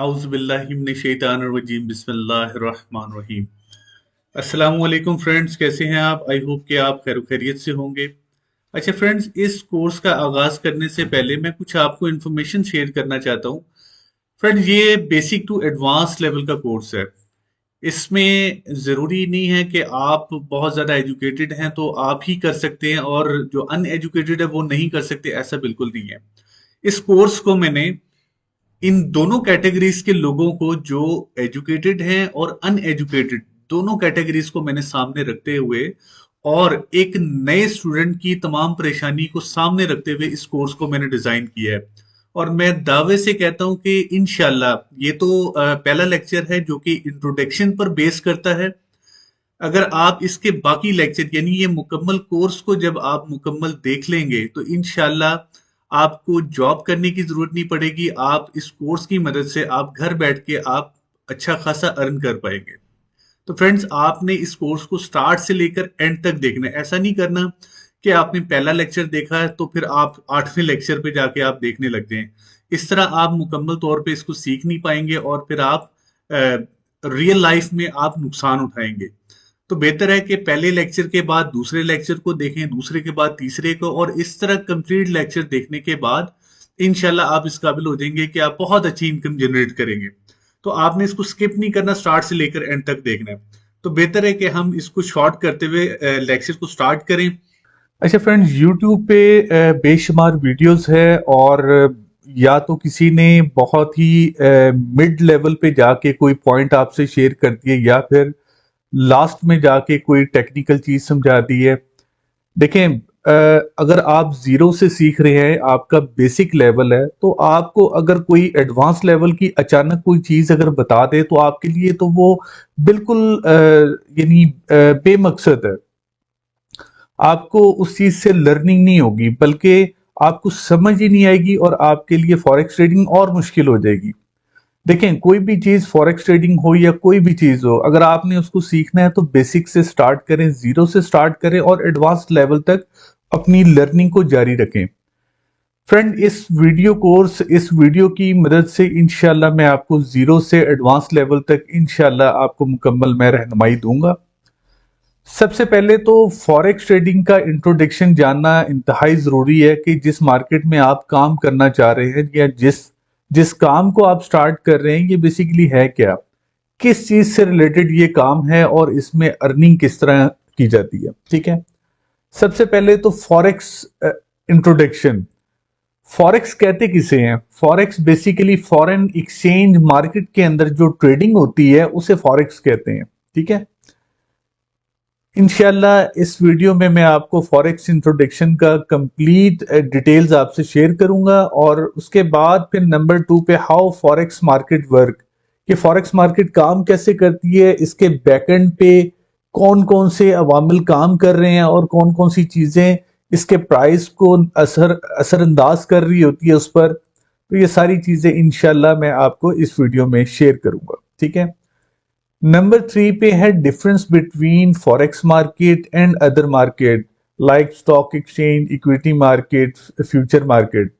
आउज़ुबिल्लाहिमिनश्शैतानिर्रजीम बिस्मिल्लाहिर्रहमानिर्रहीम। अस्सलामु अलैकुम फ्रेंड्स, कैसे हैं आप? आई होप कि आप खैर खैरियत से होंगे। अच्छा फ्रेंड्स, इस कोर्स का आगाज करने से पहले मैं कुछ आपको इन्फॉर्मेशन शेयर करना चाहता हूँ। फ्रेंड्स, ये बेसिक टू एडवांस लेवल का कोर्स है। इसमें जरूरी नहीं है कि आप बहुत ज्यादा एजुकेटेड हैं तो आप ही कर सकते हैं और जो अनएजुकेटेड है वो नहीं कर सकते, ऐसा बिल्कुल नहीं है। इस कोर्स को मैंने इन दोनों कैटेगरीज के लोगों को, जो एजुकेटेड हैं और अनएजुकेटेड, दोनों कैटेगरीज को मैंने सामने रखते हुए और एक नए स्टूडेंट की तमाम परेशानी को सामने रखते हुए इस कोर्स को मैंने डिजाइन किया है। और मैं दावे से कहता हूं कि इंशाल्लाह ये तो पहला लेक्चर है जो कि इंट्रोडक्शन पर बेस करता है। अगर आप इसके बाकी लेक्चर यानी ये मुकम्मल कोर्स को जब आप मुकम्मल देख लेंगे तो इंशाल्लाह आपको जॉब करने की जरूरत नहीं पड़ेगी। आप इस कोर्स की मदद से आप घर बैठ के आप अच्छा खासा अर्न कर पाएंगे। तो फ्रेंड्स, आपने इस कोर्स को स्टार्ट से लेकर एंड तक देखना है। ऐसा नहीं करना कि आपने पहला लेक्चर देखा है तो फिर आप 8वें लेक्चर पे जाके आप देखने लग जाएं। इस तरह आप मुकम्मल तौर पे इसको सीख नहीं पाएंगे और फिर आप रियल लाइफ में आप नुकसान उठाएंगे। तो बेहतर है कि पहले लेक्चर के बाद दूसरे लेक्चर को देखें, दूसरे के बाद तीसरे को, और इस तरह कंप्लीट लेक्चर देखने के बाद इंशाल्लाह आप इस काबिल हो जाएंगे कि आप बहुत अच्छी इनकम जनरेट करेंगे। तो आपने इसको स्किप नहीं करना, स्टार्ट से लेकर एंड तक देखना है। तो बेहतर है कि हम इसको शॉर्ट करते हुए लेक्चर को स्टार्ट करें। अच्छा फ्रेंड्स, यूट्यूब पे बेशुमार वीडियोस है और या तो किसी ने बहुत ही मिड लेवल पे जाके कोई पॉइंट आपसे शेयर कर दिए या फिर लास्ट में जाके कोई टेक्निकल चीज समझा दी है। देखें, अगर आप जीरो से सीख रहे हैं, आपका बेसिक लेवल है, तो आपको अगर कोई एडवांस लेवल की अचानक कोई चीज अगर बता दे तो आपके लिए तो वो बिल्कुल यानी बेमकसद है। आपको उस चीज से लर्निंग नहीं होगी, बल्कि आपको समझ ही नहीं आएगी और आपके लिए फॉरेक्स ट्रेडिंग और मुश्किल हो जाएगी। देखें, कोई भी चीज फॉरेक्स ट्रेडिंग हो या कोई भी चीज हो, अगर आपने उसको सीखना है तो बेसिक से स्टार्ट करें, जीरो से स्टार्ट करें और एडवांस लेवल तक अपनी लर्निंग को जारी रखें। फ्रेंड, इस वीडियो की मदद से इंशाल्लाह मैं आपको जीरो से एडवांस लेवल तक इंशाल्लाह आपको मुकम्मल मैं रहनुमाई दूंगा। सबसे पहले तो फॉरेक्स ट्रेडिंग का इंट्रोडक्शन जानना इंतहाई जरूरी है कि जिस मार्केट में आप काम करना चाह रहे हैं या जिस जिस काम को आप स्टार्ट कर रहे हैं, ये बेसिकली है क्या, किस चीज से रिलेटेड ये काम है और इसमें अर्निंग किस तरह की जाती है। ठीक है, सबसे पहले तो फॉरेक्स इंट्रोडक्शन। फॉरेक्स कहते किसे हैं? Forex basically foreign exchange market के अंदर जो ट्रेडिंग होती है उसे फॉरेक्स कहते हैं। ठीक है, इंशाल्लाह इस वीडियो में मैं आपको फॉरेक्स इंट्रोडक्शन का कंप्लीट डिटेल्स आपसे शेयर करूंगा और उसके बाद फिर नंबर 2 पे हाउ फॉरेक्स मार्केट वर्क, कि फॉरेक्स मार्केट काम कैसे करती है, इसके बैकएंड पे कौन कौन से अवामिल काम कर रहे हैं और कौन कौन सी चीजें इसके प्राइस को असरअंदाज कर रही होती है उस पर। तो ये सारी चीजें इंशाल्लाह मैं आपको इस वीडियो में शेयर करूंगा। ठीक है, नंबर 3 पे है difference between forex market and other market like stock exchange, equity market, future market.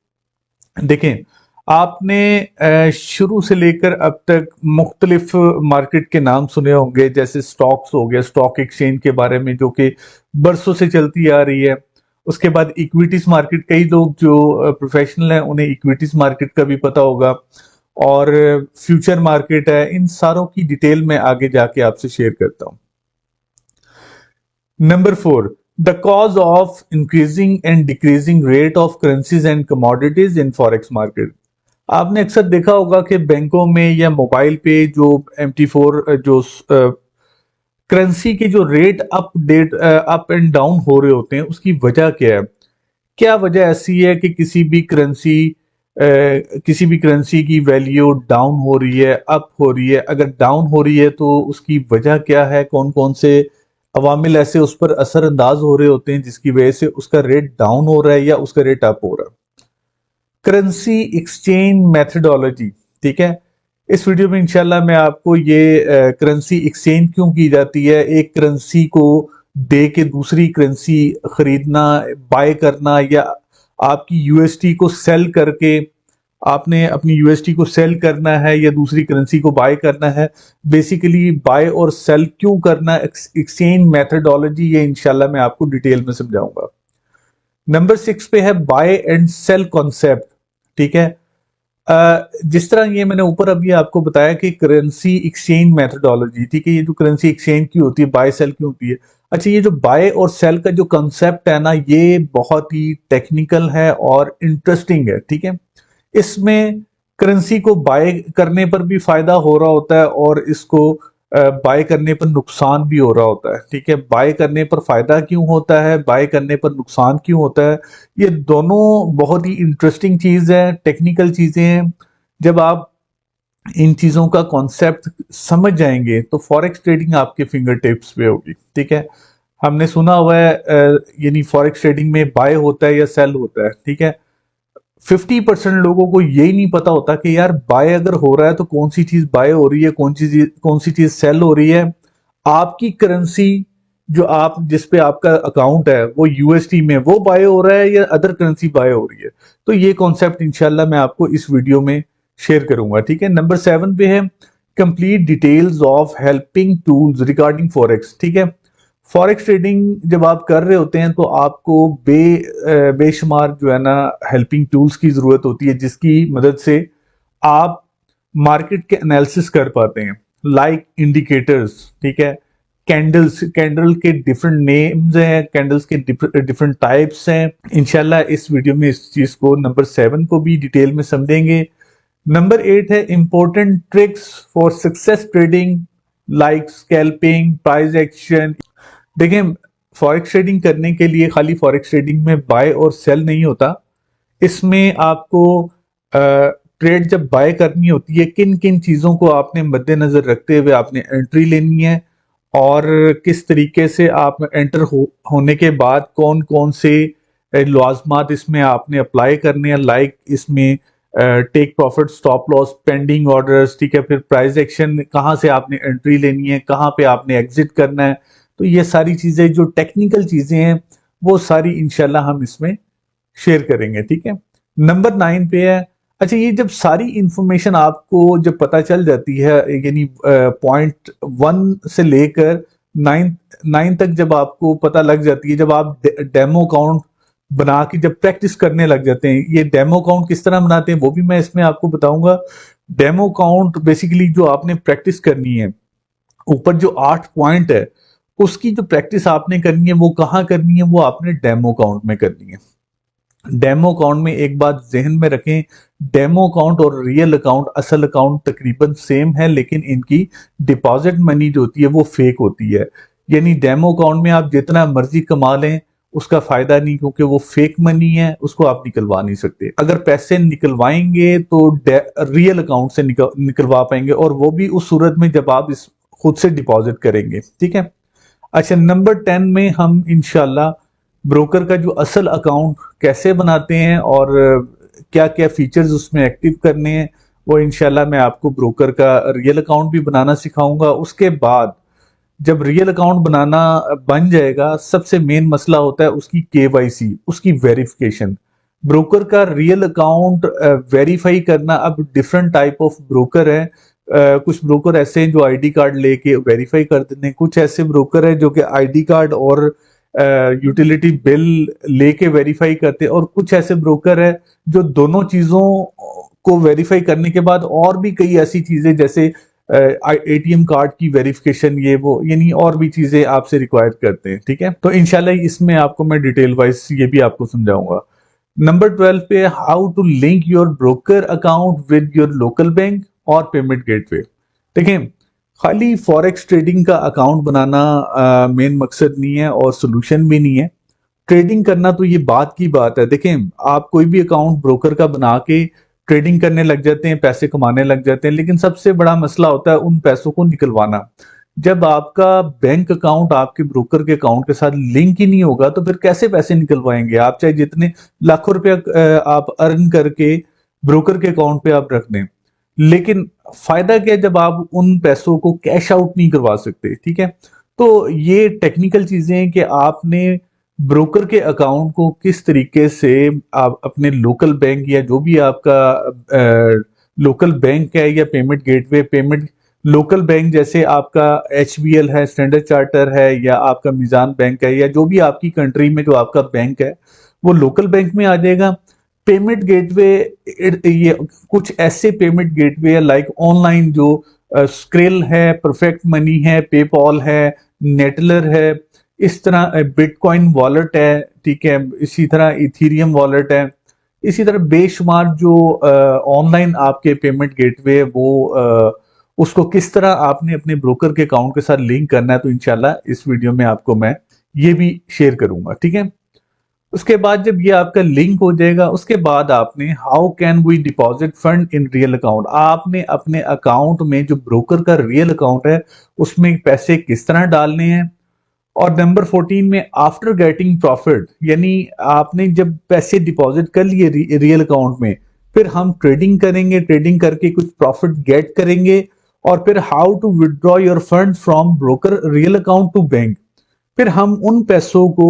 देखें, आपने शुरू से लेकर अब तक मुख्तलिफ मार्केट के नाम सुने होंगे, जैसे स्टॉक्स हो गया, स्टॉक एक्सचेंज के बारे में जो कि बरसों से चलती आ रही है। उसके बाद इक्विटीज मार्केट, कई लोग जो प्रोफेशनल हैं उन्हें इक्विटीज मार्केट का भी पता होगा, और फ्यूचर मार्केट है। इन सारों की डिटेल में आगे जाके आपसे शेयर करता हूं। Number 4, the cause of increasing and decreasing rate of currencies and commodities in forex market. आपने अक्सर देखा होगा कि बैंकों में या मोबाइल पे जो MT4 जो करेंसी के जो रेट अप एंड डाउन हो रहे होते हैं, उसकी वजह क्या है? क्या वजह ऐसी है कि किसी भी करेंसी की वैल्यू डाउन हो रही है, अप हो रही है? अगर डाउन हो रही है तो उसकी वजह क्या है? कौन कौन से अवामिल ऐसे उस पर असरअंदाज हो रहे होते हैं जिसकी वजह से उसका रेट डाउन हो रहा है या उसका रेट अप हो रहा है? Currency exchange methodology. ठीक है, इस वीडियो में इंशाल्लाह मैं आपको ये करेंसी एक्सचेंज क्यों की जाती है, एक करेंसी को दे के दूसरी करेंसी खरीदना, बाय करना, या आपकी USD को सेल करके आपने अपनी यूएसटी को सेल करना है या दूसरी करेंसी को बाय करना है, बेसिकली बाय और सेल क्यों करना, एक्सचेंज मेथडोलॉजी, ये इंशाल्लाह मैं आपको डिटेल में समझाऊंगा। नंबर 6 पे है बाय एंड सेल कॉन्सेप्ट। ठीक है, जिस तरह ये मैंने ऊपर अभी आपको बताया कि करेंसी एक्सचेंज मेथडोलॉजी, ठीक है, ये जो करेंसी एक्सचेंज की होती है, बाय सेल की होती है। अच्छा, ये जो बाय और सेल का जो कंसेप्ट है ना, ये बहुत ही टेक्निकल है और इंटरेस्टिंग है। ठीक है, इसमें करेंसी को बाय करने पर भी फायदा हो रहा होता है और इसको बाय करने पर नुकसान भी हो रहा होता है। ठीक है, बाय करने पर फायदा क्यों होता है, बाय करने पर नुकसान क्यों होता है, ये दोनों बहुत ही इंटरेस्टिंग चीज है, टेक्निकल चीजें हैं। जब आप इन चीजों का कॉन्सेप्ट समझ जाएंगे तो फॉरेक्स ट्रेडिंग आपके फिंगर टिप्स पे होगी। ठीक है, हमने सुना हुआ है यानी फॉरेक्स ट्रेडिंग में बाय होता है या सेल होता है। ठीक है, 50% लोगों को यही नहीं पता होता कि यार बाय अगर हो रहा है तो कौन सी चीज बाय हो रही है, कौन सी चीज सेल हो रही है। आपकी करेंसी जो आप जिस पे आपका अकाउंट है वो यूएसडी में वो बाय हो रहा है या अदर करेंसी बाय हो रही है, तो ये कॉन्सेप्ट इंशाल्लाह मैं आपको इस वीडियो में शेयर करूंगा। ठीक है, नंबर 7 पे है complete details of helping tools regarding forex. ठीक है, फॉरेक्स ट्रेडिंग जब आप कर रहे होते हैं तो आपको बेशुमार जो है ना हेल्पिंग टूल्स की जरूरत होती है, जिसकी मदद से आप मार्केट के एनालिसिस कर पाते हैं, लाइक इंडिकेटर्स। ठीक है, कैंडल्स, कैंडल के डिफरेंट नेम्स हैं, कैंडल्स के डिफरेंट टाइप्स हैं। इंशाल्लाह इस वीडियो में इस चीज को नंबर 7 को भी डिटेल में समझेंगे। नंबर 8 है important tricks for success trading like scalping, price action. देखिए, फॉरेक्स ट्रेडिंग करने के लिए खाली फॉरेक्स ट्रेडिंग में बाय और सेल नहीं होता, इसमें आपको ट्रेड जब बाय करनी होती है, किन किन चीजों को आपने मद्देनजर रखते हुए आपने एंट्री लेनी है और किस तरीके से आप एंटर होने के बाद कौन कौन से लाजमात इसमें आपने अप्लाई करने हैं, लाइक इसमें take profit, stop loss, pending orders. ठीक है, फिर प्राइस एक्शन, कहाँ से आपने एंट्री लेनी है, कहाँ पे आपने एग्जिट करना है। तो ये सारी चीजें जो टेक्निकल चीजें हैं वो सारी इंशाल्लाह हम इसमें शेयर करेंगे। ठीक है, नंबर 9 पे है, अच्छा ये जब सारी इंफॉर्मेशन आपको जब पता चल जाती है, यानी पॉइंट 1 से लेकर 9 तक जब आपको पता लग जाती है, जब आप डेमो अकाउंट बना के जब प्रैक्टिस करने लग जाते हैं, ये डेमो अकाउंट किस तरह बनाते हैं वो भी मैं इसमें आपको बताऊंगा। डेमो अकाउंट बेसिकली जो आपने प्रैक्टिस करनी है, ऊपर जो 8 पॉइंट है उसकी जो प्रैक्टिस आपने करनी है वो कहाँ करनी है, वो आपने डेमो अकाउंट में करनी है। डेमो अकाउंट में एक बात जहन में रखें, डेमो अकाउंट और रियल अकाउंट, असल अकाउंट तकरीबन सेम है, लेकिन इनकी डिपॉजिट मनी जो होती है वो फेक होती है। यानी डेमो अकाउंट में आप जितना मर्जी कमा लें उसका फायदा नहीं, क्योंकि वो फेक मनी है, उसको आप निकलवा नहीं सकते। अगर पैसे निकलवाएंगे तो रियल अकाउंट से निकलवा पाएंगे, और वो भी उस सूरत में जब आप इस खुद से डिपॉजिट करेंगे। ठीक है, अच्छा नंबर 10 में हम इंशाल्लाह ब्रोकर का जो असल अकाउंट कैसे बनाते हैं और क्या क्या फीचर्स उसमें एक्टिव करने हैं, वो इंशाल्लाह मैं आपको ब्रोकर का रियल अकाउंट भी बनाना सिखाऊंगा। उसके बाद जब रियल अकाउंट बनाना बन जाएगा, सबसे मेन मसला होता है उसकी केवाईसी, उसकी वेरिफिकेशन। ब्रोकर का रियल अकाउंट वेरीफाई करना, अब डिफरेंट टाइप ऑफ ब्रोकर है। कुछ ब्रोकर ऐसे हैं जो आईडी कार्ड लेके वेरीफाई कर देते हैं, कुछ ऐसे ब्रोकर है जो कि आईडी कार्ड और यूटिलिटी बिल लेके वेरीफाई करते हैं, और कुछ ऐसे ब्रोकर है जो दोनों चीजों को वेरीफाई करने के बाद और भी कई ऐसी चीजें जैसे एटीएम कार्ड की वेरिफिकेशन, ये वो यानी और भी चीजें आपसे रिक्वायर करते हैं। ठीक है, तो इंशाल्लाह इसमें आपको मैं डिटेल वाइज ये भी आपको समझाऊंगा। नंबर 12 पे how to link your broker account with your local bank और पेमेंट गेटवे। देखें, खाली फॉरेक्स ट्रेडिंग का अकाउंट बनाना मेन मकसद नहीं है और सोल्यूशन भी नहीं है। ट्रेडिंग करना तो ये बात की बात है। देखें, आप कोई भी अकाउंट ब्रोकर का बना के ट्रेडिंग करने लग जाते हैं, पैसे कमाने लग जाते हैं, लेकिन सबसे बड़ा मसला होता है उन पैसों को निकलवाना। जब आपका बैंक अकाउंट आपके ब्रोकर के अकाउंट के साथ लिंक ही नहीं होगा तो फिर कैसे पैसे निकलवाएंगे आप, चाहे जितने लाखों रुपया आप अर्न करके ब्रोकर के अकाउंट पे आप रख दें, लेकिन फायदा क्या है जब आप उन पैसों को कैश आउट नहीं करवा सकते। ठीक है, तो ये टेक्निकल चीजें हैं कि आपने ब्रोकर के अकाउंट को किस तरीके से आप अपने लोकल बैंक या जो भी आपका लोकल बैंक है या payment gateway payment local bank जैसे आपका HBL है, स्टैंडर्ड चार्टर है या आपका मीजान बैंक है या जो भी आपकी कंट्री में जो आपका बैंक है वो लोकल बैंक में आ जाएगा। पेमेंट गेटवे ये कुछ ऐसे पेमेंट गेटवे है लाइक ऑनलाइन जो स्क्रिल है, परफेक्ट मनी है, पेपॉल है, नेटलर है, इस तरह बिटकॉइन वॉलेट है, ठीक है, इसी तरह इथीरियम वॉलेट है, इसी तरह बेशुमार जो ऑनलाइन आपके पेमेंट गेटवे है वो उसको किस तरह आपने अपने ब्रोकर के अकाउंट के साथ लिंक करना है, तो इंशाल्लाह इस वीडियो में आपको मैं ये भी शेयर करूंगा, ठीक है। उसके बाद जब ये आपका लिंक हो जाएगा उसके बाद आपने how can we deposit fund in real account, आपने अपने अकाउंट में जो ब्रोकर का रियल अकाउंट है उसमें पैसे किस तरह डालने हैं। और नंबर 14 में आफ्टर गेटिंग प्रॉफिट, यानी आपने जब पैसे डिपॉजिट कर लिए रियल अकाउंट में फिर हम ट्रेडिंग करेंगे, ट्रेडिंग करके कुछ प्रॉफिट गेट करेंगे और फिर how to withdraw your fund from broker real account to bank, फिर हम उन पैसों को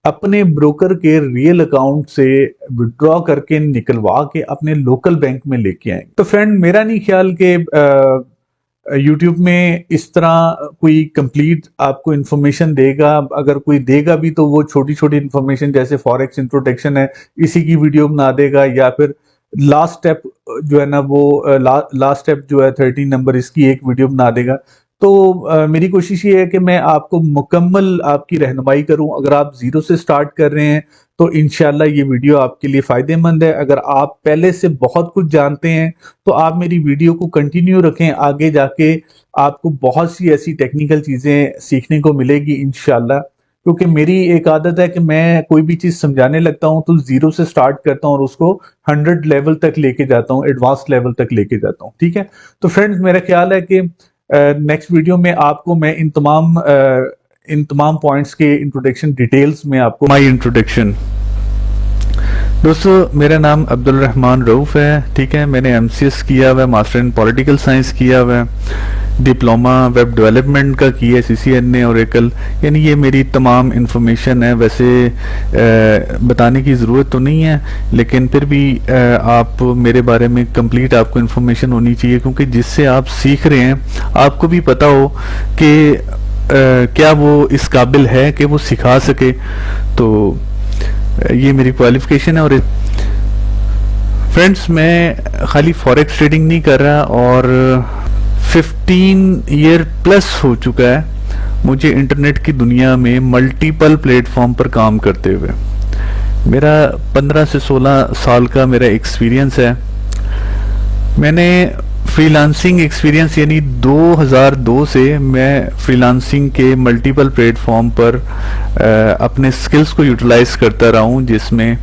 अपने ब्रोकर के रियल अकाउंट से विड्रॉ करके निकलवा के अपने लोकल बैंक में लेके आएंगे। तो फ्रेंड मेरा नहीं ख्याल कि यूट्यूब में इस तरह कोई कंप्लीट आपको इन्फॉर्मेशन देगा, अगर कोई देगा भी तो वो छोटी छोटी इन्फॉर्मेशन जैसे फॉरेक्स इंट्रोडक्शन है इसी की वीडियो बना देगा, या फिर लास्ट स्टेप जो है ना वो लास्ट स्टेप जो है 13 नंबर इसकी एक वीडियो बना देगा। तो मेरी कोशिश ये है कि मैं आपको मुकम्मल आपकी रहनुमाई करूं। अगर आप जीरो से स्टार्ट कर रहे हैं तो इंशाल्लाह ये वीडियो आपके लिए फायदेमंद है। अगर आप पहले से बहुत कुछ जानते हैं तो आप मेरी वीडियो को कंटिन्यू रखें, आगे जाके आपको बहुत सी ऐसी टेक्निकल चीजें सीखने को मिलेगी इंशाल्लाह। क्योंकि मेरी एक आदत है कि मैं कोई भी चीज समझाने लगता हूं तो जीरो से स्टार्ट करता हूं और उसको 100 लेवल तक लेके जाता हूं, एडवांस लेवल तक लेके जाता हूं, ठीक है। तो फ्रेंड्स मेरा ख्याल है कि नेक्स्ट वीडियो में आपको मैं इन तमाम पॉइंट्स के इंट्रोडक्शन डिटेल्स में आपको माय इंट्रोडक्शन। दोस्तों मेरा नाम अब्दुल रहमान रऊफ है, ठीक है। मैंने MCS किया हुआ है, मास्टर इन पॉलिटिकल साइंस किया हुआ है, डिप्लोमा वेब डेवलपमेंट का किया है CCNA ओरेकल, यानी ये मेरी तमाम इंफॉर्मेशन है। वैसे बताने की ज़रूरत तो नहीं है लेकिन फिर भी आप मेरे बारे में कंप्लीट आपको इंफॉर्मेशन होनी चाहिए, क्योंकि जिससे आप सीख रहे हैं आपको भी पता हो कि क्या वो इस काबिल है कि वो सिखा सके। तो ये मेरी क्वालिफिकेशन है। और फ्रेंड्स मैं खाली फॉरेक्स ट्रेडिंग नहीं कर रहा और 15 ईयर प्लस हो चुका है मुझे इंटरनेट की दुनिया में मल्टीपल प्लेटफॉर्म पर काम करते हुए। मेरा 15 से 16 साल का मेरा एक्सपीरियंस है। मैंने फ्रीलांसिंग एक्सपीरियंस यानी 2002 से मैं फ्रीलांसिंग के मल्टीपल प्लेटफॉर्म पर अपने स्किल्स को यूटिलाइज करता रहा हूँ, जिसमें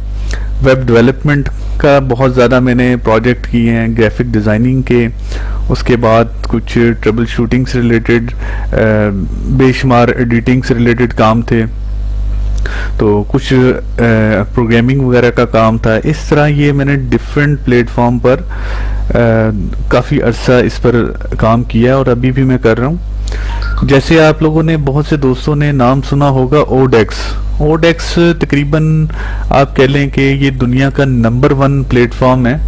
वेब डेवलपमेंट का बहुत ज़्यादा मैंने प्रोजेक्ट किए हैं, ग्राफिक डिज़ाइनिंग के, उसके बाद कुछ ट्रबल शूटिंग से रिलेटेड बेशुमार एडिटिंग से रिलेटेड काम थे, तो कुछ प्रोग्रामिंग वगैरह का काम था। इस तरह ये मैंने डिफरेंट प्लेटफॉर्म पर काफ़ी अरसा इस पर काम किया और अभी भी मैं कर रहा हूँ। जैसे आप लोगों ने बहुत से दोस्तों ने नाम सुना होगा ओडेक्स तकरीबन आप कह लें कि ये दुनिया का नंबर 1 प्लेटफॉर्म है,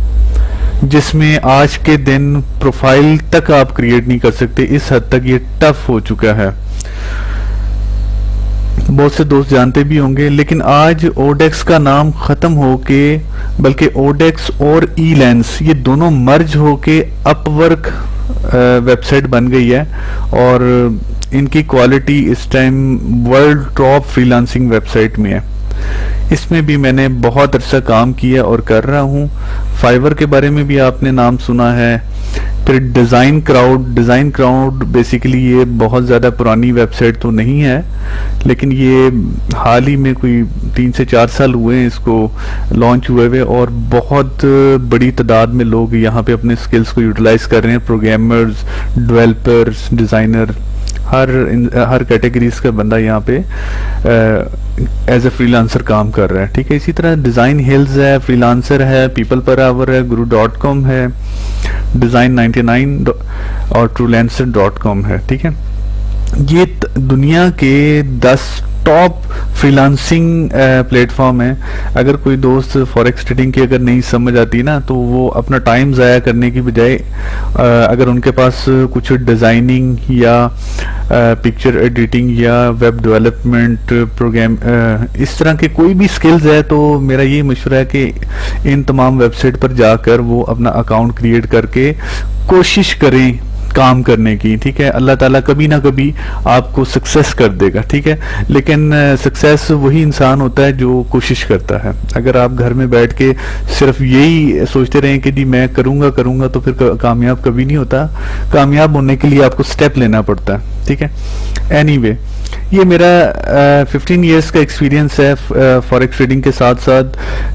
जिसमें आज के दिन प्रोफाइल तक आप क्रिएट नहीं कर सकते, इस हद तक ये टफ हो चुका है। बहुत से दोस्त जानते भी होंगे, लेकिन आज ओडेक्स का नाम खत्म होके बल्कि ओडेक्स और Elance ये दोनों मर्ज होके अपवर्क वेबसाइट बन गई है और इनकी क्वालिटी इस time world top freelancing website में है। इसमें भी मैंने बहुत अच्छा काम किया और कर रहा हूँ। फाइवर के बारे में भी आपने नाम सुना है। फिर डिज़ाइन क्राउड बेसिकली ये बहुत ज़्यादा पुरानी वेबसाइट तो नहीं है, लेकिन ये हाल ही में कोई 3 से 4 साल हुए हैं इसको लॉन्च हुए हुए और बहुत बड़ी तादाद में लोग यहाँ पे अपने स्किल्स को यूटिलाइज कर रहे हैं। प्रोग्रामर्स, डेवलपर्स, डिज़ाइनर, हर कैटेगरीज का बंदा यहाँ पे एज ए फ्रीलांसर काम कर रहा है, ठीक है। इसी तरह डिज़ाइन हिल्स है, फ्रीलांसर है, पीपल पर आवर है, guru.com है, डिज़ाइन 99 और truelancer.com है, ठीक है। ये दुनिया के 10 टॉप फ्रीलांसिंग प्लेटफॉर्म है। अगर कोई दोस्त फॉरेक्स ट्रेडिंग की अगर नहीं समझ आती ना, तो वो अपना टाइम ज़ाया करने की बजाय अगर उनके पास कुछ डिज़ाइनिंग या पिक्चर एडिटिंग या वेब डेवलपमेंट प्रोग्राम इस तरह के कोई भी स्किल्स है, तो मेरा ये मशवरा है कि इन तमाम वेबसाइट पर जाकर वो अपना अकाउंट क्रिएट करके कोशिश करें काम करने की। ठीक है, अल्लाह ताला कभी ना कभी आपको सक्सेस कर देगा। ठीक है, लेकिन सक्सेस वही इंसान होता है जो कोशिश करता है। अगर आप घर में बैठ के सिर्फ यही सोचते रहें कि जी मैं करूँगा करूँगा, तो फिर कामयाब कभी नहीं होता। कामयाब होने के लिए आपको स्टेप लेना पड़ता है। ठीक है, एनीवे ये मेरा 15 इयर्स का एक्सपीरियंस है फॉरेक्स ट्रेडिंग के साथ साथ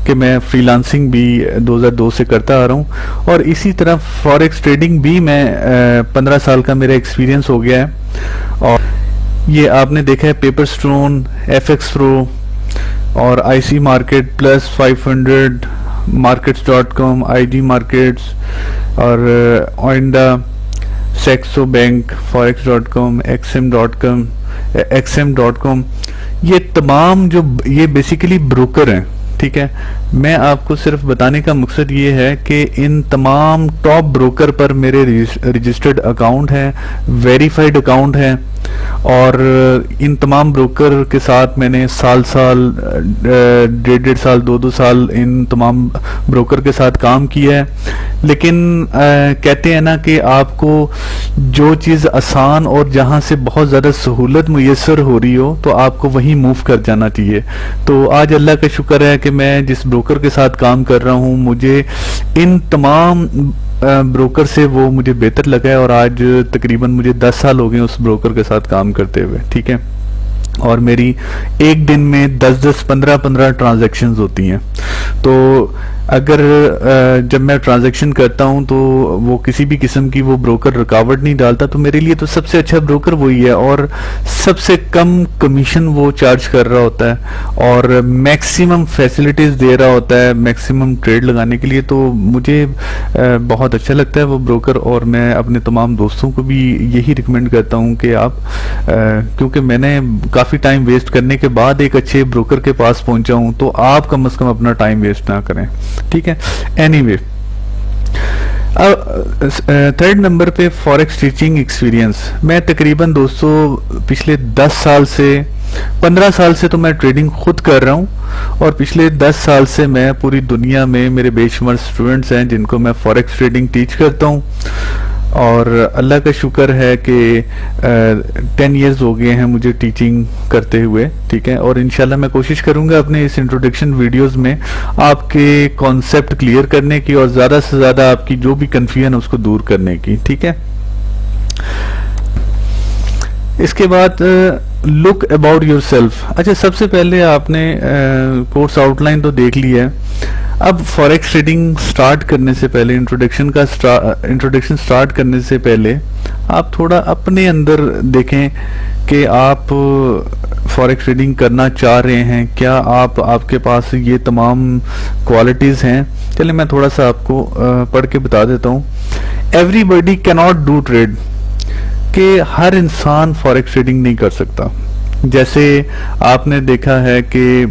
कि मैं फ्रीलांसिंग भी 2002 से करता आ रहा हूँ, और इसी तरह फॉरेक्स ट्रेडिंग भी मैं 15 साल का मेरा एक्सपीरियंस हो गया है। और ये आपने देखा है पेपर स्टोन, FX प्रो और IC market plus 500, markets.com, IG markets और ओइंडा, सेक्सो बैंक, forex.com, XM.com, ये तमाम जो ये बेसिकली ब्रोकर हैं। ठीक है, मैं आपको सिर्फ बताने का मकसद ये है कि इन तमाम टॉप ब्रोकर पर मेरे रजिस्टर्ड अकाउंट हैं, वेरीफाइड अकाउंट हैं, और इन तमाम ब्रोकर के साथ मैंने साल डेढ़ साल 2 साल इन तमाम ब्रोकर के साथ काम किया है। लेकिन कहते हैं ना कि आपको जो चीज़ आसान और जहां से बहुत ज़्यादा सहूलत मुयसर हो रही हो, तो आपको वहीं मूव कर जाना चाहिए। तो आज अल्लाह का शुक्र है कि मैं जिस ब्रोकर के साथ काम कर रहा हूं, मुझे इन तमाम ब्रोकर से वो मुझे बेहतर लगा है, और आज तकरीबन मुझे 10 साल हो गए उस ब्रोकर के साथ काम करते हुए। ठीक है, और मेरी एक दिन में 10-10, 15-15 ट्रांजैक्शंस होती हैं। तो अगर जब मैं ट्रांजैक्शन करता हूं तो वो किसी भी किस्म की वो ब्रोकर रुकावट नहीं डालता, तो मेरे लिए तो सबसे अच्छा ब्रोकर वही है, और सबसे कम कमीशन वो चार्ज कर रहा होता है, और मैक्सिमम फैसिलिटीज दे रहा होता है मैक्सिमम ट्रेड लगाने के लिए। तो मुझे बहुत अच्छा लगता है वो ब्रोकर, और मैं अपने तमाम दोस्तों को भी यही रिकमेंड करता हूं कि आप क्योंकि मैंने काफ़ी टाइम वेस्ट करने के बाद एक अच्छे ब्रोकर के पास पहुंचा हूं, तो आप कम से कम अपना टाइम वेस्ट ना करें। ठीक है, एनीवे थर्ड नंबर पे फॉरेक्स टीचिंग एक्सपीरियंस। मैं तकरीबन दोस्तों पिछले 10 साल से 15 साल से तो मैं ट्रेडिंग खुद कर रहा हूँ, और पिछले 10 साल से मैं पूरी दुनिया में मेरे बेशुमार स्टूडेंट्स हैं जिनको मैं फॉरेक्स ट्रेडिंग टीच करता हूँ। और अल्लाह का शुक्र है कि 10 इयर्स हो गए हैं मुझे टीचिंग करते हुए। ठीक है, और इंशाल्लाह मैं कोशिश करूंगा अपने इस इंट्रोडक्शन वीडियोस में आपके कॉन्सेप्ट क्लियर करने की, और ज़्यादा से ज़्यादा आपकी जो भी कन्फ्यूजन है उसको दूर करने की। ठीक है, इसके बाद लुक अबाउट योर सेल्फ। अच्छा, सबसे पहले आपने कोर्स आउटलाइन तो देख लिया है। अब फॉरेक्स ट्रेडिंग स्टार्ट करने से पहले, इंट्रोडक्शन स्टार्ट करने से पहले आप थोड़ा अपने अंदर देखें कि आप फॉरेक्स ट्रेडिंग करना चाह रहे हैं क्या, आपके पास ये तमाम क्वालिटीज़ हैं। चलिए मैं थोड़ा सा आपको पढ़ के बता देता हूँ। Everybody can not do trade, कि हर इंसान फॉरेक्स ट्रेडिंग नहीं कर सकता। जैसे आपने देखा है कि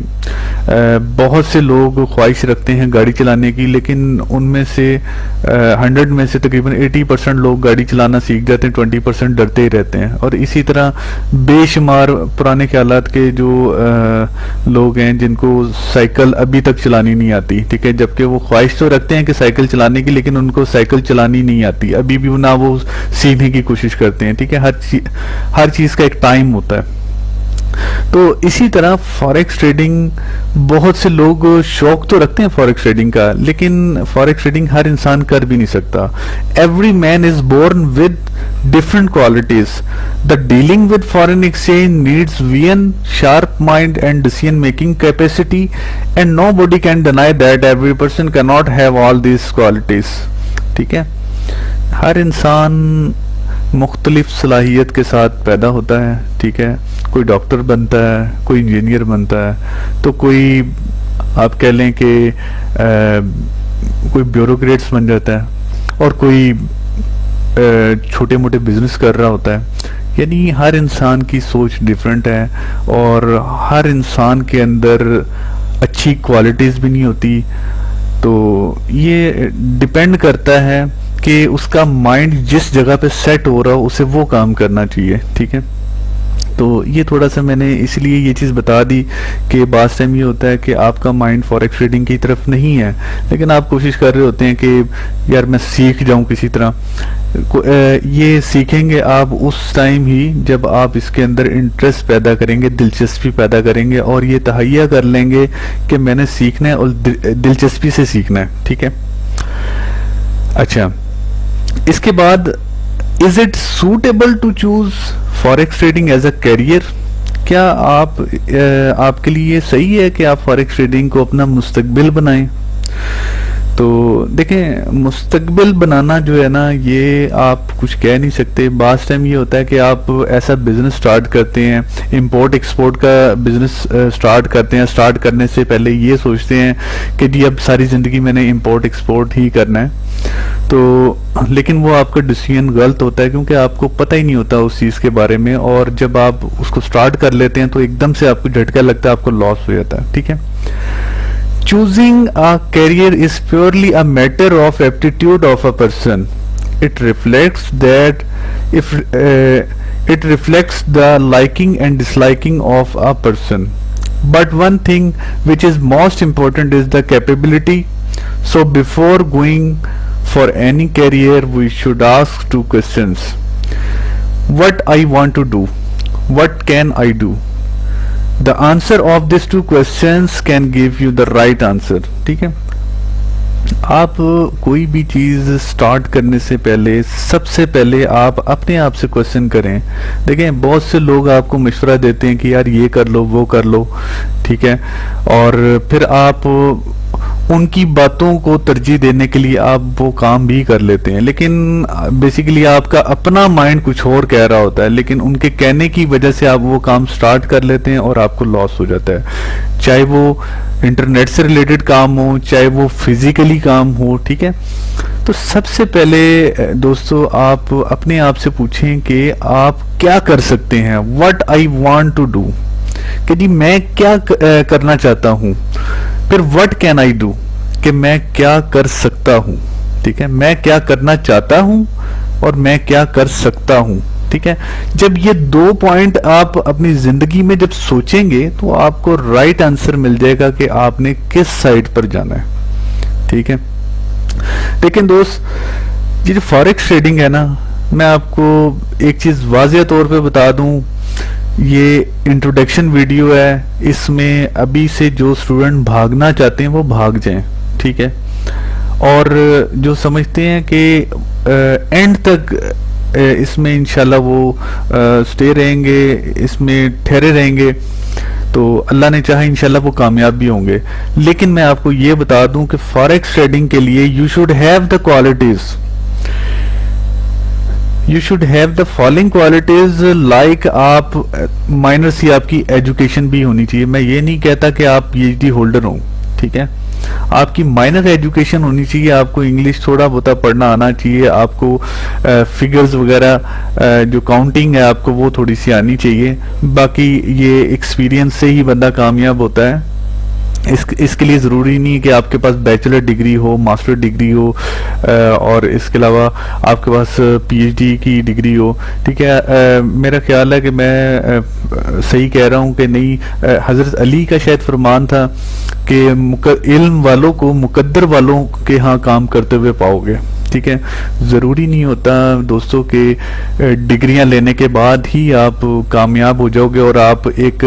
बहुत से लोग ख्वाहिश रखते हैं गाड़ी चलाने की, लेकिन उनमें से 100 में से तकरीबन 80% लोग गाड़ी चलाना सीख जाते हैं, 20% डरते ही रहते हैं। और इसी तरह बेशुमार पुराने ख्यालात के जो लोग हैं जिनको साइकिल अभी तक चलानी नहीं आती। ठीक है, जबकि वो ख्वाहिश तो रखते हैं कि साइकिल चलाने की, लेकिन उनको साइकिल चलानी नहीं आती अभी भी, ना वो सीखने की कोशिश करते हैं। ठीक है, हर चीज़ का एक टाइम होता है। तो इसी तरह फॉरेक्स ट्रेडिंग, बहुत से लोग शौक तो रखते हैं फॉरेक्स ट्रेडिंग का, लेकिन फॉरेक्स ट्रेडिंग हर इंसान कर भी नहीं सकता। Every man is born with different qualities. The dealing with foreign exchange needs vision, sharp mind and decision making capacity, and nobody can deny that every person cannot have all these qualities. ठीक है, हर इंसान मुख्तलिफ सलाहियत के साथ पैदा होता है। ठीक है, कोई डॉक्टर बनता है, कोई इंजीनियर बनता है, तो कोई आप कह लें कि कोई ब्यूरोक्रेट्स बन जाता है, और कोई छोटे मोटे बिजनेस कर रहा होता है। यानी हर इंसान की सोच डिफरेंट है और हर इंसान के अंदर अच्छी क्वालिटीज़ भी नहीं होती। तो ये डिपेंड करता है कि उसका माइंड जिस जगह पे सेट हो रहा हो उसे वो काम करना चाहिए, ठीक है। तो ये थोड़ा सा मैंने इसलिए ये चीज़ बता दी कि बात टाइम ये होता है कि आपका माइंड फॉरेक्स ट्रेडिंग की तरफ नहीं है, लेकिन आप कोशिश कर रहे होते हैं कि यार मैं सीख जाऊं किसी तरह। ये सीखेंगे आप उस टाइम ही जब आप इसके अंदर इंटरेस्ट पैदा करेंगे, दिलचस्पी पैदा करेंगे और ये तहैया कर लेंगे कि मैंने सीखना है और दिलचस्पी से सीखना है, ठीक है। अच्छा, इसके बाद is it suitable to choose forex trading as a career? क्या आपके लिए सही है कि आप फॉरेक्स ट्रेडिंग को अपना मुस्तकबिल बनाएं? तो देखें, मुस्तकबिल बनाना जो है ना, ये आप कुछ कह नहीं सकते। बास टाइम ये होता है कि आप ऐसा बिजनेस स्टार्ट करते हैं, इंपोर्ट एक्सपोर्ट का बिजनेस स्टार्ट करते हैं। स्टार्ट करने से पहले ये सोचते हैं कि जी अब सारी ज़िंदगी मैंने इंपोर्ट एक्सपोर्ट ही करना है। तो लेकिन वो आपका डिसीजन गलत होता है, क्योंकि आपको पता ही नहीं होता उस चीज़ के बारे में, और जब आप उसको स्टार्ट कर लेते हैं तो एकदम से आपको झटका लगता है, आपको लॉस हो जाता है, ठीक है। Choosing a career is purely a matter of aptitude of a person. It reflects that if it reflects the liking and disliking of a person. But one thing which is most important is the capability. So before going for any career, we should ask two questions: what I want to do, what can I do? The answer of these two questions can give you the right answer, ठीक है। आप कोई भी चीज़ start करने से पहले सबसे पहले आप अपने आप से क्वेश्चन करें। देखें, बहुत से लोग आपको मशवरा देते हैं कि यार ये कर लो, वो कर लो, ठीक है, और फिर आप उनकी बातों को तरजीह देने के लिए आप वो काम भी कर लेते हैं, लेकिन बेसिकली आपका अपना माइंड कुछ और कह रहा होता है, लेकिन उनके कहने की वजह से आप वो काम स्टार्ट कर लेते हैं और आपको लॉस हो जाता है। चाहे वो इंटरनेट से रिलेटेड काम हो, चाहे वो फिजिकली काम हो, ठीक है। तो सबसे पहले दोस्तों, आप अपने आप से पूछें कि आप क्या कर सकते हैं। What I want to do, कि जी मैं क्या करना चाहता हूं। फिर व्हाट कैन आई डू, कि मैं क्या कर सकता हूं, ठीक है। मैं क्या करना चाहता हूं और मैं क्या कर सकता हूं, ठीक है। जब ये दो पॉइंट आप अपनी जिंदगी में जब सोचेंगे तो आपको राइट आंसर मिल जाएगा कि आपने किस साइड पर जाना है, ठीक है। लेकिन दोस्त, ये जो फॉरेक्स ट्रेडिंग है ना, मैं आपको एक चीज वाज़ेह तौर पे बता दूं, ये इंट्रोडक्शन वीडियो है। इसमें अभी से जो स्टूडेंट भागना चाहते हैं वो भाग जाएं, ठीक है। और जो समझते हैं कि एंड तक इसमें इंशाल्लाह वो स्टे रहेंगे, इसमें ठहरे रहेंगे, तो अल्लाह ने चाहा इंशाल्लाह वो कामयाब भी होंगे। लेकिन मैं आपको ये बता दूं कि फॉरेक्स ट्रेडिंग के लिए you should have the qualities, you should have the following qualities. Like आप माइनर सी आपकी एजुकेशन भी होनी चाहिए। मैं ये नहीं कहता कि आप पीएचडी होल्डर हो, ठीक है। आपकी माइनर एजुकेशन होनी चाहिए, आपको इंग्लिश थोड़ा बहुत पढ़ना आना चाहिए, आपको फिगर्स वगैरह जो काउंटिंग है आपको वो थोड़ी सी आनी चाहिए। बाकी ये एक्सपीरियंस से ही बंदा कामयाब होता है। इसके लिए ज़रूरी नहीं है कि आपके पास बैचलर डिग्री हो, मास्टर डिग्री हो, और इसके अलावा आपके पास पीएचडी की डिग्री हो, ठीक है। मेरा ख्याल है कि मैं सही कह रहा हूँ कि नहीं, हज़रत अली का शायद फरमान था कि इल्म वालों को मुकद्दर वालों के यहाँ काम करते हुए पाओगे, ठीक है। ज़रूरी नहीं होता दोस्तों कि डिग्रियां लेने के बाद ही आप कामयाब हो जाओगे और आप एक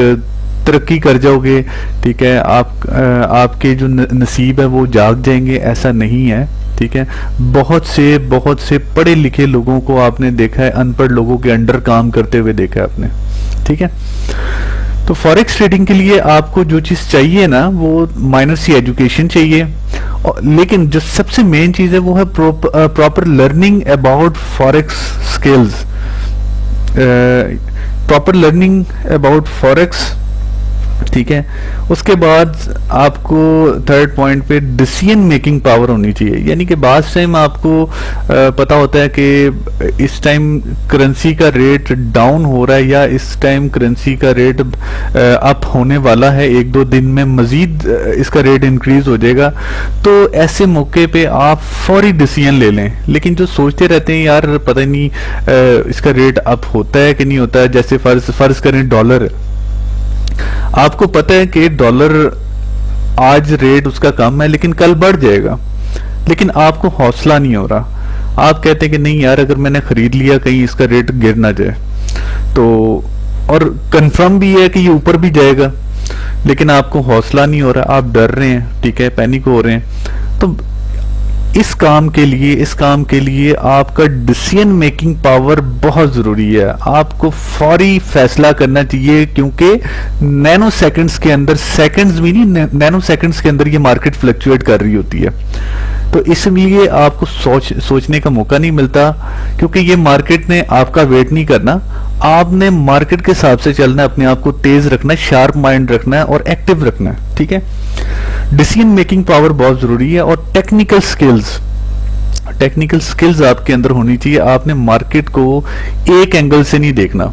तरक्की कर जाओगे, ठीक है। आपके जो नसीब है वो जाग जाएंगे, ऐसा नहीं है, ठीक है। बहुत से पढ़े लिखे लोगों को आपने देखा है अनपढ़ लोगों के अंडर काम करते हुए देखा है आपने, ठीक है। तो फॉरेक्स ट्रेडिंग के लिए आपको जो चीज़ चाहिए ना, वो माइनर सी एजुकेशन चाहिए, लेकिन जो सबसे मेन चीज़ है वो है proper learning about forex skills. Proper learning about forex ठीक है। उसके बाद आपको थर्ड पॉइंट पे डिसीजन मेकिंग पावर होनी चाहिए, यानी कि बाद टाइम आपको पता होता है कि इस टाइम करेंसी का रेट डाउन हो रहा है या इस टाइम करेंसी का रेट अप होने वाला है, एक दो दिन में मजीद इसका रेट इंक्रीज हो जाएगा। तो ऐसे मौके पे आप फौरी डिसीजन ले लें। लेकिन जो सोचते रहते हैं यार पता नहीं इसका रेट अप होता है कि नहीं होता है, जैसे फर्ज करें डॉलर, आपको पता है कि डॉलर आज रेट उसका कम है लेकिन कल बढ़ जाएगा, लेकिन आपको हौसला नहीं हो रहा। आप कहते हैं कि नहीं यार अगर मैंने खरीद लिया कहीं इसका रेट गिर ना जाए, तो और कंफर्म भी है कि ये ऊपर भी जाएगा, लेकिन आपको हौसला नहीं हो रहा, आप डर रहे हैं, ठीक है, पैनिक हो रहे हैं। तो इस काम के लिए आपका डिसीजन मेकिंग पावर बहुत जरूरी है। आपको फौरी फैसला करना चाहिए, क्योंकि नैनो सेकंड्स के अंदर, सेकंड्स भी नहीं, नैनो सेकंड्स के अंदर ये मार्केट फ्लक्चुएट कर रही होती है। तो इसलिए आपको सोचने का मौका नहीं मिलता, क्योंकि ये मार्केट ने आपका वेट नहीं करना। आपने मार्केट के हिसाब से चलना है, अपने आप को तेज रखना है, शार्प माइंड रखना है और एक्टिव रखना है, ठीक है। डिसीजन मेकिंग पावर बहुत जरूरी है। और टेक्निकल स्किल्स आपके अंदर होनी चाहिए। आपने मार्केट को एक एंगल से नहीं देखना,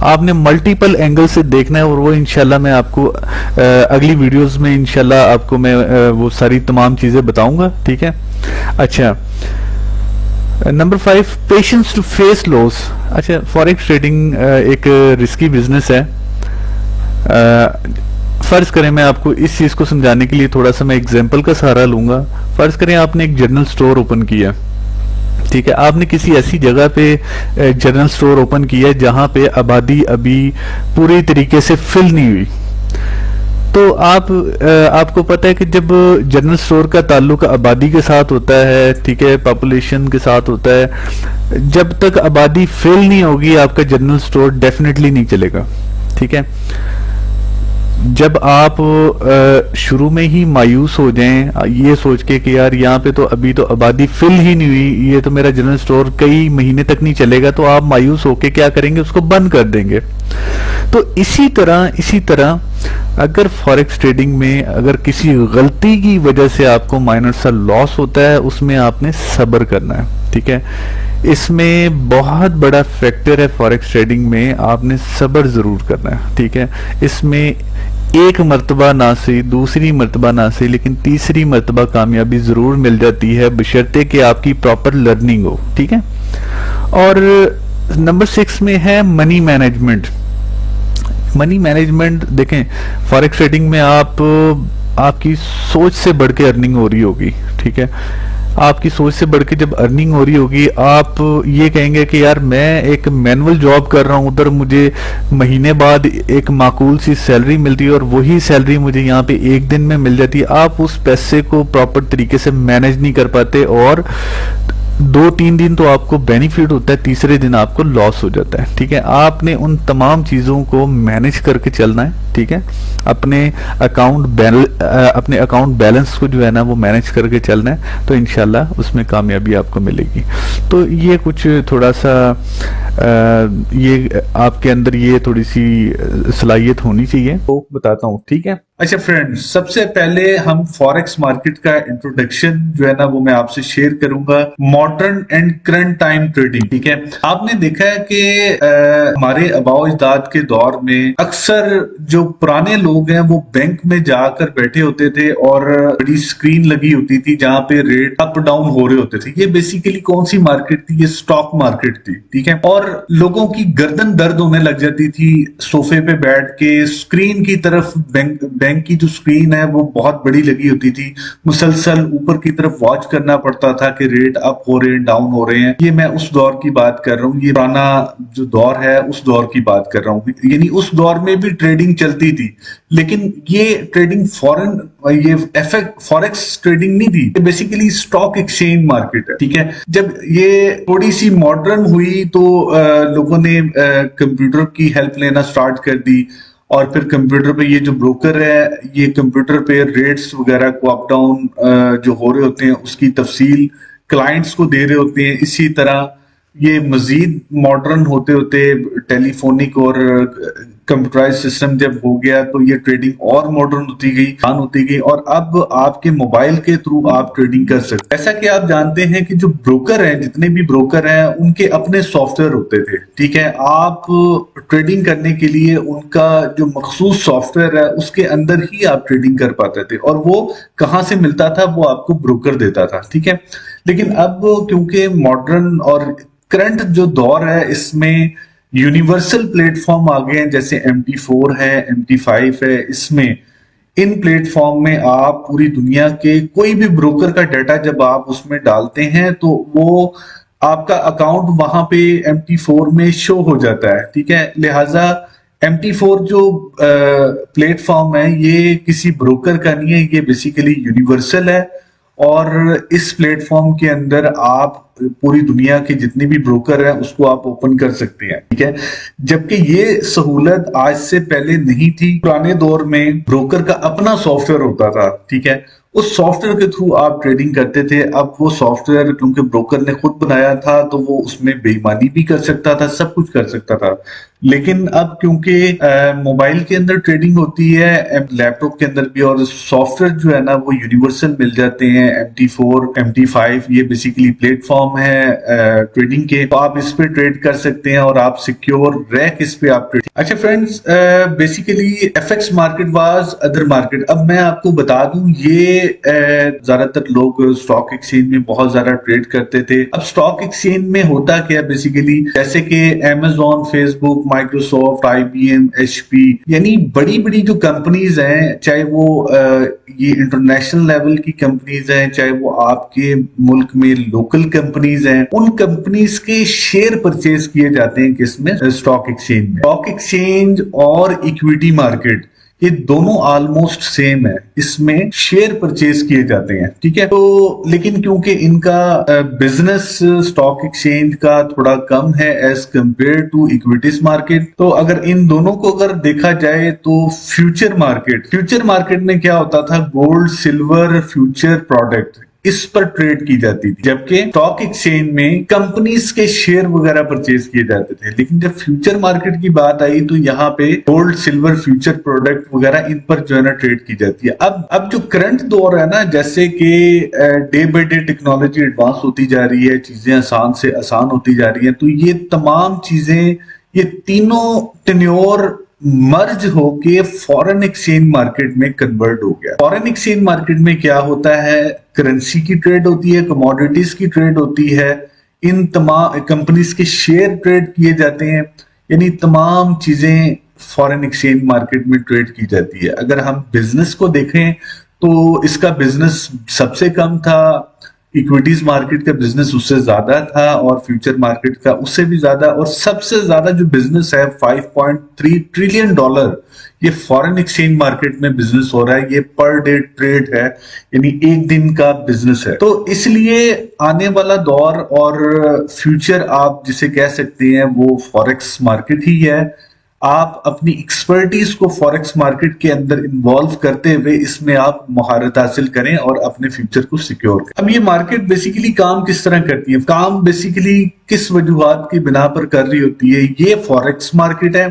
आपने मल्टीपल एंगल से देखना है, और वो इंशाल्लाह मैं आपको अगली वीडियोस में इंशाल्लाह आपको मैं वो सारी तमाम चीजें बताऊंगा, ठीक है। अच्छा, number 5, patience to face loss. अच्छा, फॉरेक्स ट्रेडिंग एक रिस्की बिजनेस है। फर्ज करें, मैं आपको इस चीज को समझाने के लिए थोड़ा सा मैं एग्जांपल का सहारा लूंगा। फर्ज करें आपने एक जनरल स्टोर ओपन किया, ठीक है, आपने किसी ऐसी जगह पे जनरल स्टोर ओपन किया जहां पे आबादी अभी पूरी तरीके से फिल नहीं हुई। तो आपको पता है कि जब जनरल स्टोर का ताल्लुक आबादी के साथ होता है, ठीक है, पॉपुलेशन के साथ होता है, जब तक आबादी फिल नहीं होगी आपका जनरल स्टोर डेफिनेटली नहीं चलेगा, ठीक है। जब आप शुरू में ही मायूस हो जाएं ये सोच के कि यार यहाँ पे तो अभी तो आबादी फिल ही नहीं हुई, ये तो मेरा जनरल स्टोर कई महीने तक नहीं चलेगा, तो आप मायूस होके क्या करेंगे, उसको बंद कर देंगे। तो इसी तरह अगर फॉरेक्स ट्रेडिंग में अगर किसी गलती की वजह से आपको माइनर सा लॉस होता है, उसमें आपने सब्र करना है, ठीक है। इसमें बहुत बड़ा फैक्टर है फॉरेक्स ट्रेडिंग में, आपने सब्र जरूर करना है, ठीक है। इसमें एक मर्तबा ना सही, दूसरी मर्तबा ना सही, लेकिन तीसरी मर्तबा कामयाबी जरूर मिल जाती है, बशर्ते कि आपकी प्रॉपर लर्निंग हो, ठीक है। और नंबर 6 में है मनी मैनेजमेंट। मनी मैनेजमेंट देखें, फॉरेक्स ट्रेडिंग में आपकी सोच से बढ़ के अर्निंग हो रही होगी, ठीक है। आपकी सोच से बढ़ के जब अर्निंग हो रही होगी, आप ये कहेंगे कि यार मैं एक मैनुअल जॉब कर रहा हूँ, उधर मुझे महीने बाद एक माकूल सी सैलरी मिलती है और वही सैलरी मुझे यहाँ पे एक दिन में मिल जाती है। आप उस पैसे को प्रॉपर तरीके से मैनेज नहीं कर पाते, और 2-3 दिन तो आपको बेनिफिट होता है, तीसरे दिन आपको लॉस हो जाता है, ठीक है। आपने उन तमाम चीजों को मैनेज करके चलना है, ठीक है। अपने अकाउंट बैलेंस को जो है ना वो मैनेज करके चलना है, तो इंशाल्लाह उसमें कामयाबी आपको मिलेगी। तो ये कुछ थोड़ा सा ये आपके अंदर ये थोड़ी सी सलाहियत होनी चाहिए, तो बताता हूँ, ठीक है। अच्छा फ्रेंड्स, सबसे पहले हम फॉरेक्स मार्केट का इंट्रोडक्शन जो है ना वो मैं आपसे शेयर करूंगा, modern and current time trading, ठीक है। आपने देखा है कि हमारे आबाओ अजदाद के दौर में अक्सर जो पुराने लोग हैं वो बैंक में जाकर बैठे होते थे और बड़ी स्क्रीन लगी होती थी जहां पे रेट अप डाउन हो रहे होते थे। ये बेसिकली कौन सी मार्केट थी? ये स्टॉक मार्केट थी, ठीक है। और लोगों की गर्दन दर्द होने लग जाती थी सोफे पे बैठ के, स्क्रीन की तरफ बैंक की जो स्क्रीन है वो बहुत बड़ी लगी होती थी, मुसलसल ऊपर की तरफ वॉच करना पड़ता था कि रेट अप हो रहे हैं, डाउन हो रहे हैं। ये मैं उस दौर की बात कर रहा हूँ, ये पुराना जो दौर है उस दौर की बात कर रहा हूँ। यानी उस दौर में भी ट्रेडिंग चलती थी, लेकिन ये ट्रेडिंग फॉरेक्स ट्रेडिंग नहीं थी, बेसिकली स्टॉक एक्सचेंज मार्केट है, ठीक है। जब ये थोड़ी सी मॉडर्न हुई तो लोगों ने कंप्यूटर की हेल्प लेना स्टार्ट कर दी, और फिर कंप्यूटर पे ये जो ब्रोकर है ये कंप्यूटर पे रेट्स वगैरह को अप डाउन जो हो रहे होते हैं उसकी तफसील क्लाइंट्स को दे रहे होते हैं। इसी तरह ये मजीद मॉडर्न होते होते टेलीफोनिक और कंप्यूटराइज सिस्टम जब हो गया तो ये ट्रेडिंग और मॉडर्न होती गई, आसान होती गई, और अब आपके मोबाइल के थ्रू आप ट्रेडिंग कर सकते हैं। ऐसा कि आप जानते हैं कि जो ब्रोकर हैं, जितने भी ब्रोकर हैं, उनके अपने सॉफ्टवेयर होते थे, ठीक है। आप ट्रेडिंग करने के लिए उनका जो मखसूस सॉफ्टवेयर है उसके अंदर ही आप ट्रेडिंग कर पाते थे, और वो कहाँ से मिलता था, वो आपको ब्रोकर देता था, ठीक है। लेकिन अब क्योंकि मॉडर्न और करंट जो दौर है इसमें यूनिवर्सल प्लेटफॉर्म आ गए हैं, जैसे MT4 है, MT5 है, इसमें इन प्लेटफॉर्म में आप पूरी दुनिया के कोई भी ब्रोकर का डाटा जब आप उसमें डालते हैं तो वो आपका अकाउंट वहां पे MT4 में शो हो जाता है, ठीक है। लिहाजा MT4 जो प्लेटफॉर्म है ये किसी ब्रोकर का नहीं है, ये बेसिकली यूनिवर्सल है, और इस प्लेटफॉर्म के अंदर आप पूरी दुनिया के जितने भी ब्रोकर हैं उसको आप ओपन कर सकते हैं, ठीक है। जबकि ये सहूलत आज से पहले नहीं थी। पुराने दौर में ब्रोकर का अपना सॉफ्टवेयर होता था, ठीक है, उस सॉफ्टवेयर के थ्रू आप ट्रेडिंग करते थे। अब वो सॉफ्टवेयर क्योंकि ब्रोकर ने खुद बनाया था तो वो उसमें बेईमानी भी कर सकता था, सब कुछ कर सकता था। लेकिन अब क्योंकि मोबाइल के अंदर ट्रेडिंग होती है, लैपटॉप के अंदर भी, और सॉफ्टवेयर जो है ना वो यूनिवर्सल मिल जाते हैं। MT4 MT5 ये बेसिकली प्लेटफॉर्म है ट्रेडिंग के, तो आप इस पे ट्रेड कर सकते हैं और आप सिक्योर रह के इस पे आप ट्रेड। अच्छा friends, basically FX market was other market. अब मैं आपको बता दूं, ये ज्यादातर लोग स्टॉक एक्सचेंज में बहुत ज्यादा ट्रेड करते थे। अब स्टॉक एक्सचेंज में होता क्या बेसिकली, जैसे कि Amazon, Facebook, Microsoft, IBM, HP, यानी बड़ी बड़ी जो कंपनीज हैं, चाहे वो ये इंटरनेशनल लेवल की कंपनीज हैं, चाहे वो आपके मुल्क में लोकल कंपनीज हैं, उन कंपनीज के शेयर परचेज किए जाते हैं किसमें, स्टॉक एक्सचेंज में। स्टॉक एक्सचेंज और इक्विटी मार्केट ये दोनों ऑलमोस्ट सेम है, इसमें शेयर परचेज किए जाते हैं, ठीक है। तो लेकिन क्योंकि इनका बिजनेस स्टॉक एक्सचेंज का थोड़ा कम है as compare to equities market, तो अगर इन दोनों को अगर देखा जाए तो फ्यूचर मार्केट में क्या होता था, गोल्ड सिल्वर फ्यूचर प्रोडक्ट, इस पर ट्रेड की जाती थी। जबकि स्टॉक एक्सचेंज में कंपनीज के शेयर वगैरह परचेज किए जाते थे। लेकिन जब फ्यूचर मार्केट की बात आई तो यहाँ पे गोल्ड सिल्वर फ्यूचर प्रोडक्ट वगैरह इन पर जो है ना ट्रेड की जाती है। अब जो करंट दौर है ना, जैसे कि day by day technology advance होती जा रही है, चीजें आसान से आसान होती जा रही है, तो ये तमाम चीजें, ये तीनों टेन्योर मर्ज होके फॉरेन एक्सचेंज मार्केट में कन्वर्ट हो गया। फॉरेन एक्सचेंज मार्केट में क्या होता है, करेंसी की ट्रेड होती है, कमोडिटीज की ट्रेड होती है, इन तमाम कंपनीज के शेयर ट्रेड किए जाते हैं, यानी तमाम चीजें फॉरेन एक्सचेंज मार्केट में ट्रेड की जाती है। अगर हम बिजनेस को देखें तो इसका बिजनेस सबसे कम था, इक्विटीज मार्केट का बिजनेस उससे ज्यादा था, और फ्यूचर मार्केट का उससे भी ज्यादा, और सबसे ज्यादा जो बिजनेस है $5.3 ट्रिलियन ये फॉरेन एक्सचेंज मार्केट में बिजनेस हो रहा है। ये पर डे ट्रेड है, यानी एक दिन का बिजनेस है। तो इसलिए आने वाला दौर और फ्यूचर आप जिसे कह सकते हैं वो फॉरेक्स मार्केट ही है। आप अपनी एक्सपर्टीज को फॉरेक्स मार्केट के अंदर इन्वॉल्व करते हुए इसमें आप महारत हासिल करें और अपने फ्यूचर को सिक्योर करें। अब ये मार्केट बेसिकली काम किस तरह करती है, काम बेसिकली किस वजूहात की बिना पर कर रही होती है, ये फॉरेक्स मार्केट है।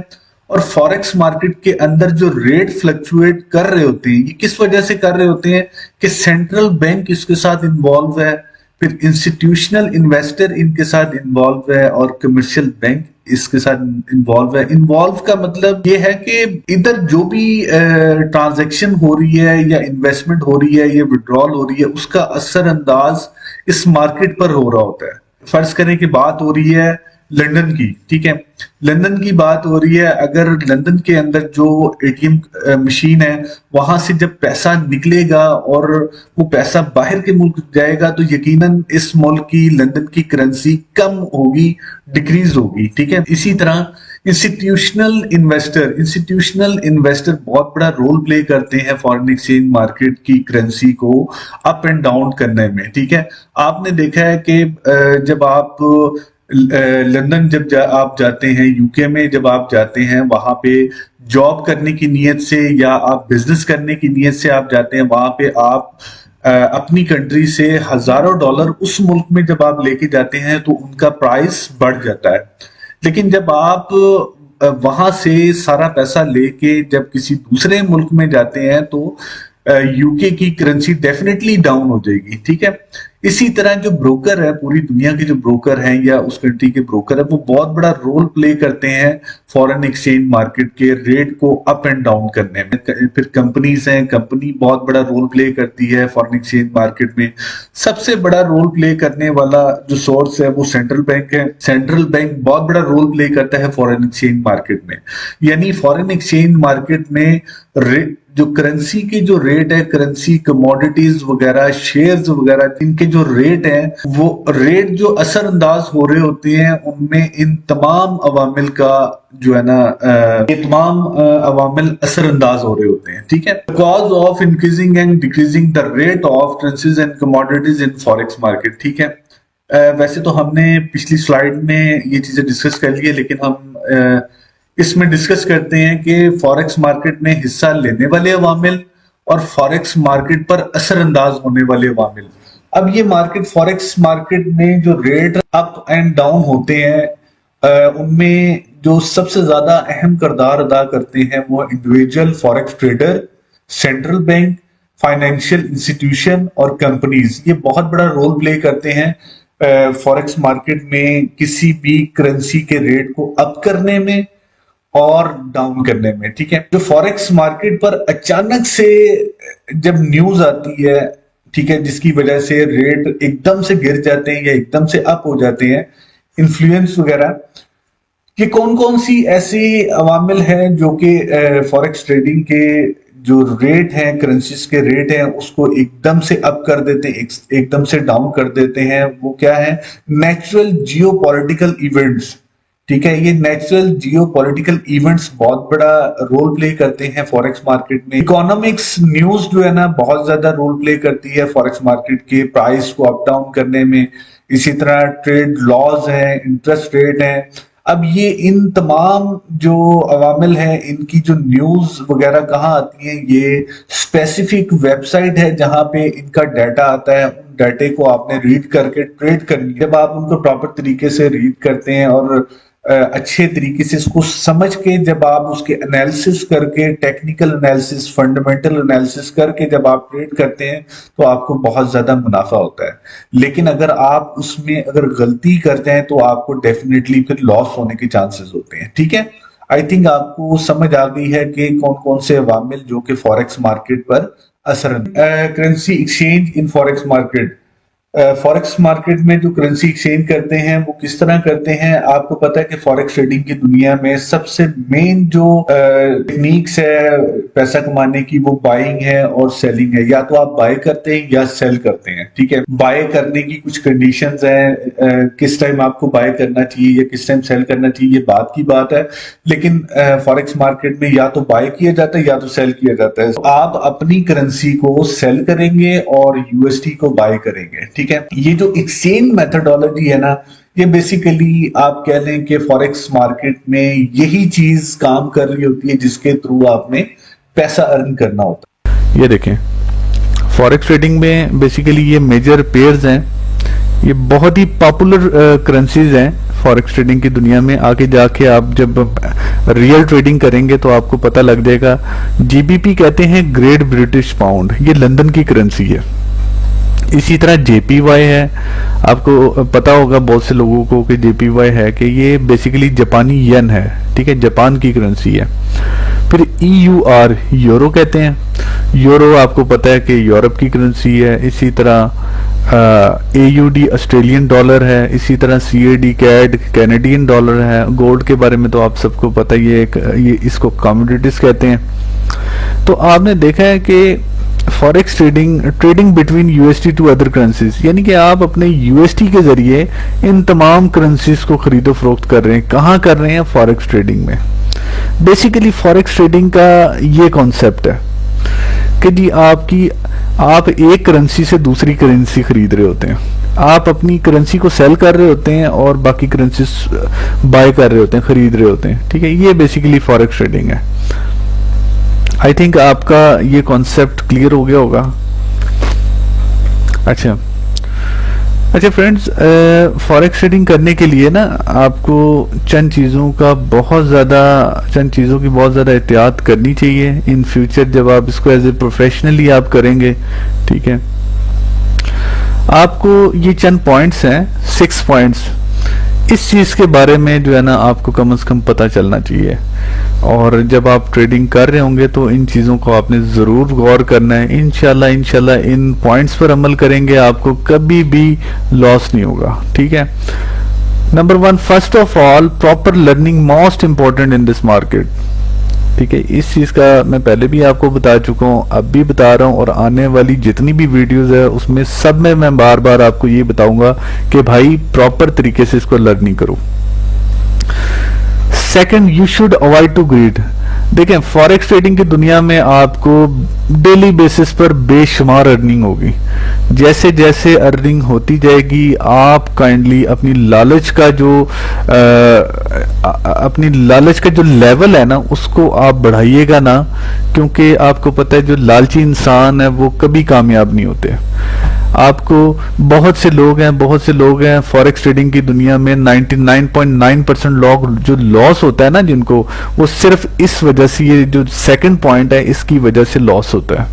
और फॉरेक्स मार्केट के अंदर जो रेट फ्लक्चुएट कर रहे होते हैं, ये किस वजह से कर रहे होते हैं कि सेंट्रल बैंक इसके साथ इन्वॉल्व है, फिर इंस्टीट्यूशनल इन्वेस्टर इनके साथ इन्वॉल्व है, और कमर्शियल बैंक इसके साथ इन्वॉल्व है। इन्वॉल्व का मतलब ये है कि इधर जो भी ट्रांजैक्शन हो रही है या इन्वेस्टमेंट हो रही है या विड्रॉल हो रही है, उसका असर अंदाज इस मार्केट पर हो रहा होता है। फर्ज करें कि बात हो रही है लंदन की, ठीक है, लंदन की बात हो रही है। अगर लंदन के अंदर जो ATM मशीन है वहां से जब पैसा निकलेगा और वो पैसा बाहर के मुल्क जाएगा तो यकीनन इस मुल्क की लंदन की करेंसी कम होगी, डिक्रीज होगी, ठीक है। इसी तरह इंस्टीट्यूशनल इन्वेस्टर बहुत बड़ा रोल प्ले करते हैं फॉरेन एक्सचेंज मार्केट की करेंसी को अप एंड डाउन करने में, ठीक है। आपने देखा है कि जब आप लंदन जब आप जाते हैं, UK में जब आप जाते हैं, वहां पे जॉब करने की नीयत से या आप बिजनेस करने की नीयत से आप जाते हैं, वहां पे आप अपनी कंट्री से हजारों डॉलर उस मुल्क में जब आप लेके जाते हैं तो उनका प्राइस बढ़ जाता है। लेकिन जब आप वहां से सारा पैसा लेके जब किसी दूसरे मुल्क में जाते हैं तो यूके की करेंसी डेफिनेटली डाउन हो जाएगी, ठीक है। इसी तरह जो ब्रोकर है, पूरी दुनिया के जो ब्रोकर हैं या उस कंट्री के ब्रोकर है, वो बहुत बड़ा रोल प्ले करते हैं फॉरेन एक्सचेंज मार्केट के रेट को अप एंड डाउन करने में। फिर कंपनीज हैं, कंपनी बहुत बड़ा रोल प्ले करती है फॉरेन एक्सचेंज मार्केट में। सबसे बड़ा रोल प्ले करने वाला जो सोर्स है वो सेंट्रल बैंक है। सेंट्रल बैंक बहुत बड़ा रोल प्ले करता है फॉरेन एक्सचेंज मार्केट में। यानी फॉरेन एक्सचेंज मार्केट में जो करेंसी के जो रेट है, करेंसी कमोडिटीज वगैरह, शेयर्स वगैरह, इनके जो रेट हैं, वो रेट जो असरअंदाज हो रहे होते हैं, उनमें इन तमाम अवामिल का जो है ना, ये तमाम अवामिल असरअंदाज हो रहे होते हैं, ठीक है। Because of increasing and decreasing the rate of currencies and commodities in forex market, ठीक है। वैसे तो हमने पिछली स्लाइड में ये चीजें डिस्कस कर ली है, लेकिन हम इसमें डिस्कस करते हैं कि फॉरेक्स मार्केट में हिस्सा लेने वाले अवामिल और फॉरेक्स मार्केट पर असरअंदाज होने वाले अवामिल। अब ये मार्केट, फॉरेक्स मार्केट में जो रेट अप एंड डाउन होते हैं, उनमें जो सबसे ज्यादा अहम किरदार अदा करते हैं वो individual forex trader, central bank, financial institution और कंपनीज। ये बहुत बड़ा रोल प्ले करते हैं फॉरेक्स मार्केट में किसी भी करेंसी के रेट को अप करने में और डाउन करने में, ठीक है। जो फॉरेक्स मार्केट पर अचानक से जब न्यूज आती है, ठीक है, जिसकी वजह से रेट एकदम से गिर जाते हैं या एकदम से अप हो जाते हैं, इन्फ्लुएंस वगैरह, ये कौन कौन सी ऐसी अवामिल हैं जो कि फॉरेक्स ट्रेडिंग के जो रेट हैं, करेंसीज के रेट हैं, उसको एकदम से अप कर देते हैं, एकदम से डाउन कर देते हैं। वो क्या है? नेचुरल जियो पॉलिटिकल इवेंट्स, ठीक है। ये नेचुरल जियो पॉलिटिकल इवेंट्स बहुत बड़ा रोल प्ले करते हैं फॉरेक्स मार्केट में। इकोनॉमिक्स न्यूज जो है ना, बहुत ज्यादा रोल प्ले करती है फॉरेक्स मार्केट के प्राइस को अप डाउन करने में। इसी तरह ट्रेड लॉज हैं, इंटरेस्ट रेट हैं। अब ये इन तमाम जो अवामिल हैं, इनकी जो न्यूज वगैरह कहाँ आती है? ये स्पेसिफिक वेबसाइट है जहां पे इनका डाटा आता है। उन डाटे को आपने रीड करके ट्रेड करनी है। जब आप उनको प्रॉपर तरीके से रीड करते हैं और अच्छे तरीके से इसको समझ के जब आप उसके एनालिसिस करके, टेक्निकल एनालिसिस, फंडामेंटल एनालिसिस करके जब आप ट्रेड करते हैं तो आपको बहुत ज्यादा मुनाफा होता है। लेकिन अगर आप उसमें अगर गलती करते हैं तो आपको डेफिनेटली फिर लॉस होने के चांसेस होते हैं, ठीक है। आई थिंक आपको समझ आ गई है कि कौन कौन से अवामिल जो कि फॉरेक्स मार्केट पर असर। करेंसी एक्सचेंज इन फॉरेक्स मार्केट, फॉरेक्स मार्केट में जो करेंसी एक्सचेंज करते हैं वो किस तरह करते हैं? आपको पता है कि फॉरेक्स ट्रेडिंग की दुनिया में सबसे मेन जो टेक्निक्स है पैसा कमाने की, वो बाइंग है और सेलिंग है। या तो आप बाय करते हैं या सेल करते हैं, ठीक है। बाय करने की कुछ कंडीशंस हैं, किस टाइम आपको बाय करना चाहिए या किस टाइम सेल करना चाहिए, ये बात की बात है। लेकिन फॉरेक्स मार्केट में या तो बाय किया जाता है या तो सेल किया जाता है। तो आप अपनी करेंसी को सेल करेंगे और यूएसडी को बाय करेंगे, ठीक है। ये जो एक्सचेंज मेथोडोलॉजी है ना, ये बेसिकली आप कह लें कि फॉरेक्स मार्केट में यही चीज काम कर रही होती है जिसके थ्रू आपने पैसा अर्न करना होता है। ये देखें, फॉरेक्स ट्रेडिंग में बेसिकली ये मेजर पेयर्स हैं, ये बहुत ही पॉपुलर करेंसीज हैं फॉरेक्स ट्रेडिंग की दुनिया में। आगे जाके आप जब रियल ट्रेडिंग करेंगे तो आपको पता लग जाएगा। जीबीपी कहते हैं ग्रेट ब्रिटिश पाउंड, ये लंदन की करेंसी है। इसी तरह जेपीवाई है, आपको पता होगा बहुत से लोगों को कि जेपीवाई है कि ये बेसिकली जापानी येन है, ठीक है, जापान की करेंसी है। फिर ईयूआर, यूरो कहते हैं। यूरो आपको पता है कि यूरोप की करेंसी है। इसी तरह एयूडी ऑस्ट्रेलियन डॉलर है। इसी तरह सीएडी कैड कैनेडियन डॉलर है। गोल्ड के बारे में तो आप सबको पता ही है, ये इसको कमोडिटीज कहते हैं। तो आपने देखा है कि forex trading between USD to other currencies, यानी कि आप अपने यूएसडी के जरिए इन तमाम करेंसीज को खरीदो फरोख्त कर रहे हैं। कहाँ कर रहे हैं? फॉरेक्स ट्रेडिंग में। बेसिकली फॉरेक्स ट्रेडिंग का ये कॉन्सेप्ट है कि जी आप एक करेंसी से दूसरी करेंसी खरीद रहे होते हैं। आप अपनी करेंसी को सेल कर रहे होते हैं और बाकी करेंसी बाय कर रहे होते हैं, खरीद रहे होते हैं, ठीक है। ये बेसिकली फॉरेक्स ट्रेडिंग है। आई थिंक आपका ये कॉन्सेप्ट क्लियर हो गया होगा। अच्छा, अच्छा फ्रेंड्स, फॉरेक्स ट्रेडिंग करने के लिए ना आपको चंद चीज़ों की बहुत ज़्यादा एहतियात करनी चाहिए इन फ्यूचर, जब आप इसको एज ए प्रोफेशनली आप करेंगे। ठीक है, आपको ये चंद पॉइंट्स हैं, 6 पॉइंट्स, इस चीज़ के बारे में जो है ना आपको कम से कम पता चलना चाहिए। और जब आप ट्रेडिंग कर रहे होंगे तो इन चीज़ों को आपने ज़रूर गौर करना है। इंशाल्लाह इन पॉइंट्स पर अमल करेंगे, आपको कभी भी लॉस नहीं होगा। ठीक है, number 1, first of all proper learning most important in this market. ठीक है, इस चीज़ का मैं पहले भी आपको बता चुका हूँ, अब भी बता रहा हूँ, और आने वाली जितनी भी वीडियोस है उसमें सब में मैं बार बार आपको ये बताऊंगा कि भाई प्रॉपर तरीके से इसको लर्निंग करो। Second, you should avoid to greed. देखें, फॉरेक्स ट्रेडिंग की दुनिया में आपको डेली बेसिस पर बेशुमार अर्निंग होगी। जैसे जैसे अर्निंग होती जाएगी, आप काइंडली अपनी लालच का जो लेवल है ना उसको आप बढ़ाइएगा ना, क्योंकि आपको पता है जो लालची इंसान है वो कभी कामयाब नहीं होते। आपको बहुत से लोग हैं फॉरेक्स ट्रेडिंग की दुनिया में 99.9% लोग जो लॉस होता है ना जिनको, वो सिर्फ इस वजह से, ये जो सेकंड पॉइंट है इसकी वजह से लॉस होता है।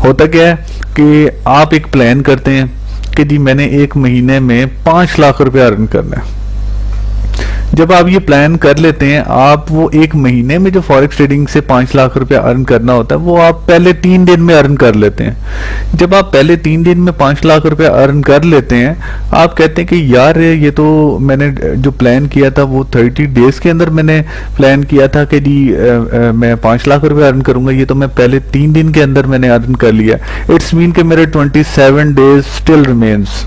होता क्या है कि आप एक प्लान करते हैं कि जी मैंने 1 महीने में 5 लाख रुपया अर्न करना है। जब आप ये प्लान कर लेते हैं, आप वो 1 महीने में जो फॉरेक्स ट्रेडिंग से 5 लाख रुपया अर्न करना होता है वो आप पहले 3 दिन में अर्न कर लेते हैं। जब आप पहले 3 दिन में 5 लाख रुपया अर्न कर लेते हैं, आप कहते हैं कि यार ये तो मैंने जो प्लान किया था वो 30 डेज के अंदर मैंने प्लान किया था कि जी मैं 5 लाख रुपया अर्न करूंगा, ये तो मैं पहले 3 दिन के अंदर मैंने अर्न कर लिया। इट्स मीन कि मेरे 27 डेज स्टिल रिमेन्स,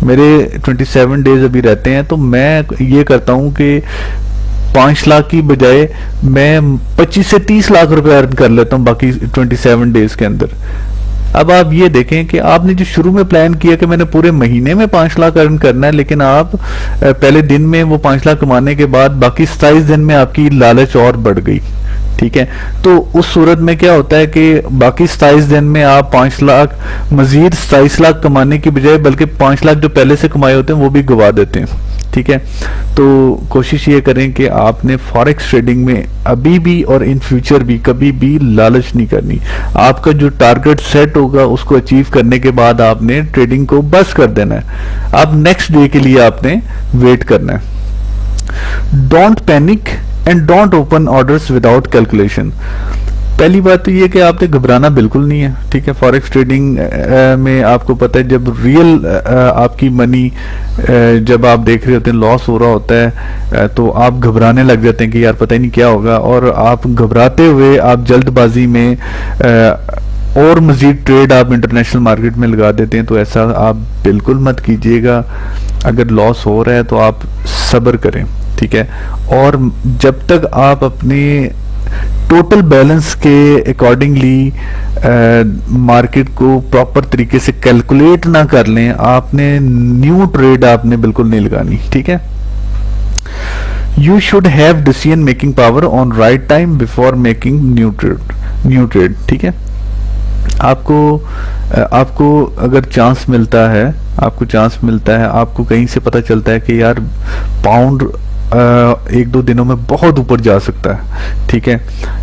मेरे 27 डेज अभी रहते हैं। तो मैं ये करता हूं कि 5 लाख की बजाय मैं 25 से 30 लाख रुपए अर्न कर लेता हूं बाकी 27 डेज के अंदर। अब आप ये देखें कि आपने जो शुरू में प्लान किया कि मैंने पूरे महीने में 5 लाख अर्न करना है, लेकिन आप पहले दिन में वो 5 लाख कमाने के बाद बाकी 27 दिन में आपकी लालच और बढ़ गई। ठीक है, तो उस सूरत में क्या होता है कि बाकी 27 दिन में आप 5 लाख मजीद 27 लाख कमाने की बजाय बल्कि 5 लाख जो पहले से कमाए होते हैं वो भी गवा देते हैं। ठीक है, तो कोशिश ये करें कि आपने फॉरेक्स ट्रेडिंग में अभी भी और इन फ्यूचर भी कभी भी लालच नहीं करनी। आपका जो टारगेट सेट होगा उसको अचीव करने के बाद आपने ट्रेडिंग को बस कर देना है। अब नेक्स्ट डे के लिए आपने वेट करना है। Don't panic and don't open orders without calculation. पहली बात तो ये कि आपने घबराना बिल्कुल नहीं है। ठीक है, फॉरेक्स ट्रेडिंग में आपको पता है जब रियल आपकी मनी जब आप देख रहे होते हैं लॉस हो रहा होता है तो आप घबराने लग जाते हैं कि यार पता ही नहीं क्या होगा, और आप घबराते हुए आप जल्दबाजी में और मजीद ट्रेड आप इंटरनेशनल मार्केट में लगा देते हैं। तो ऐसा आप बिल्कुल मत कीजिएगा। अगर लॉस हो रहा है तो आप सब्र करें। ठीक है, और जब तक आप अपने टोटल बैलेंस के अकॉर्डिंगली मार्केट को प्रॉपर तरीके से कैलकुलेट ना कर लें, आपने न्यू ट्रेड आपने बिल्कुल नहीं लगानी। ठीक है, you should have decision making power on right time before making new trade. ठीक है, आपको अगर चांस मिलता है, आपको कहीं से पता चलता है कि यार पाउंड 1-2 दिनों में बहुत ऊपर जा सकता है। ठीक है,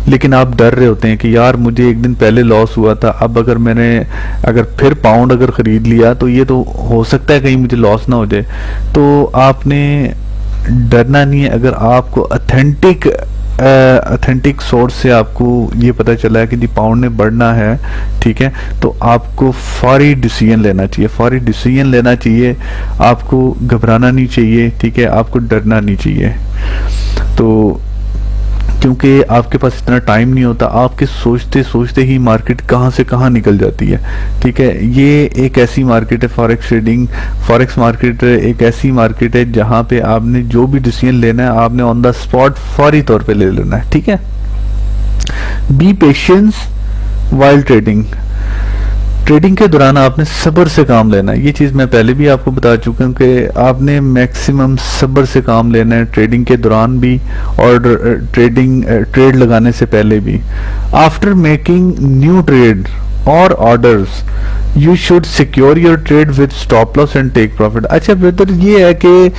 लेकिन आप डर रहे होते हैं कि यार मुझे 1 दिन पहले लॉस हुआ था, अब अगर फिर पाउंड अगर खरीद लिया तो ये तो हो सकता है कहीं मुझे लॉस ना हो जाए। तो आपने डरना नहीं है। अगर आपको ऑथेंटिक सोर्स से आपको ये पता चला है कि जी पाउंड ने बढ़ना है, ठीक है, तो आपको फौरी डिसीजन लेना चाहिए। आपको घबराना नहीं चाहिए। ठीक है, आपको डरना नहीं चाहिए। तो क्योंकि आपके पास इतना टाइम नहीं होता, आपके सोचते सोचते ही मार्केट कहाँ से कहाँ निकल जाती है। ठीक है, ये एक ऐसी मार्केट है फॉरेक्स मार्केट एक ऐसी मार्केट है जहाँ पे आपने जो भी डिसीजन लेना है आपने ऑन द स्पॉट फौरी तौर पे ले लेना है। ठीक है, बी पेशेंस वाइल ट्रेडिंग के दौरान आपने सब्र से काम लेना है। ये चीज़ मैं पहले भी आपको बता चुका हूँ कि आपने मैक्सिमम सब्र से काम लेना है, ट्रेडिंग के दौरान भी और ट्रेड लगाने से पहले भी। आफ्टर मेकिंग न्यू ट्रेड और orders, you should secure your trade with stop loss and take profit. अच्छा बेहतर ये है कि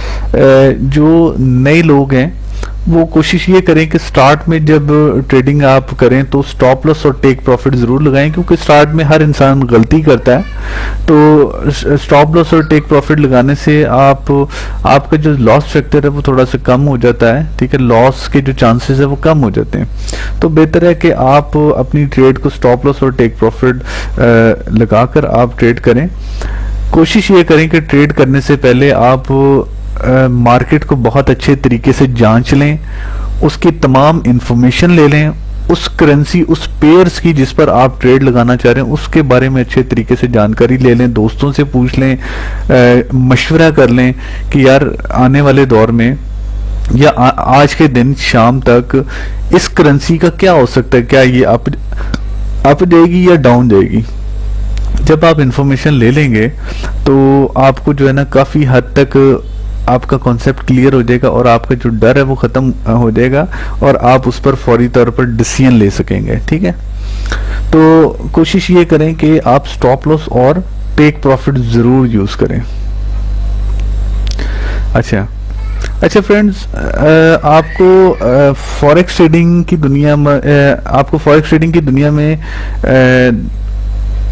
जो नए लोग हैं वो कोशिश ये करें कि स्टार्ट में जब ट्रेडिंग आप करें तो स्टॉप लॉस और टेक प्रॉफिट ज़रूर लगाएं, क्योंकि स्टार्ट में हर इंसान गलती करता है। तो स्टॉप लॉस और टेक प्रॉफिट लगाने से आपका जो लॉस फैक्टर है वो थोड़ा सा कम हो जाता है, ठीक है, लॉस के जो चांसेस है वो कम हो जाते हैं। तो बेहतर है कि आप अपनी ट्रेड को स्टॉप लॉस और टेक प्रॉफिट लगाकर आप ट्रेड करें। कोशिश ये करें कि ट्रेड करने से पहले आप मार्केट को बहुत अच्छे तरीके से जांच लें, उसकी तमाम इंफॉर्मेशन ले लें, उस करेंसी, उस पेयर्स की जिस पर आप ट्रेड लगाना चाह रहे हैं उसके बारे में अच्छे तरीके से जानकारी ले लें, दोस्तों से पूछ लें, मशवरा कर लें कि यार आने वाले दौर में या आज के दिन शाम तक इस करेंसी का क्या हो सकता है, क्या ये अप जाएगी या डाउन जाएगी। जब आप इंफॉर्मेशन ले लेंगे तो आपको जो है ना काफ़ी हद तक आपका कॉन्सेप्ट क्लियर हो जाएगा और आपका जो डर है वो ख़त्म हो जाएगा और आप उस पर फौरी तौर पर डिसीजन ले सकेंगे, ठीक है। तो कोशिश ये करें कि आप स्टॉप लॉस और टेक प्रॉफिट ज़रूर यूज़ करें। अच्छा फ्रेंड्स, आपको फॉरेक्स ट्रेडिंग की दुनिया में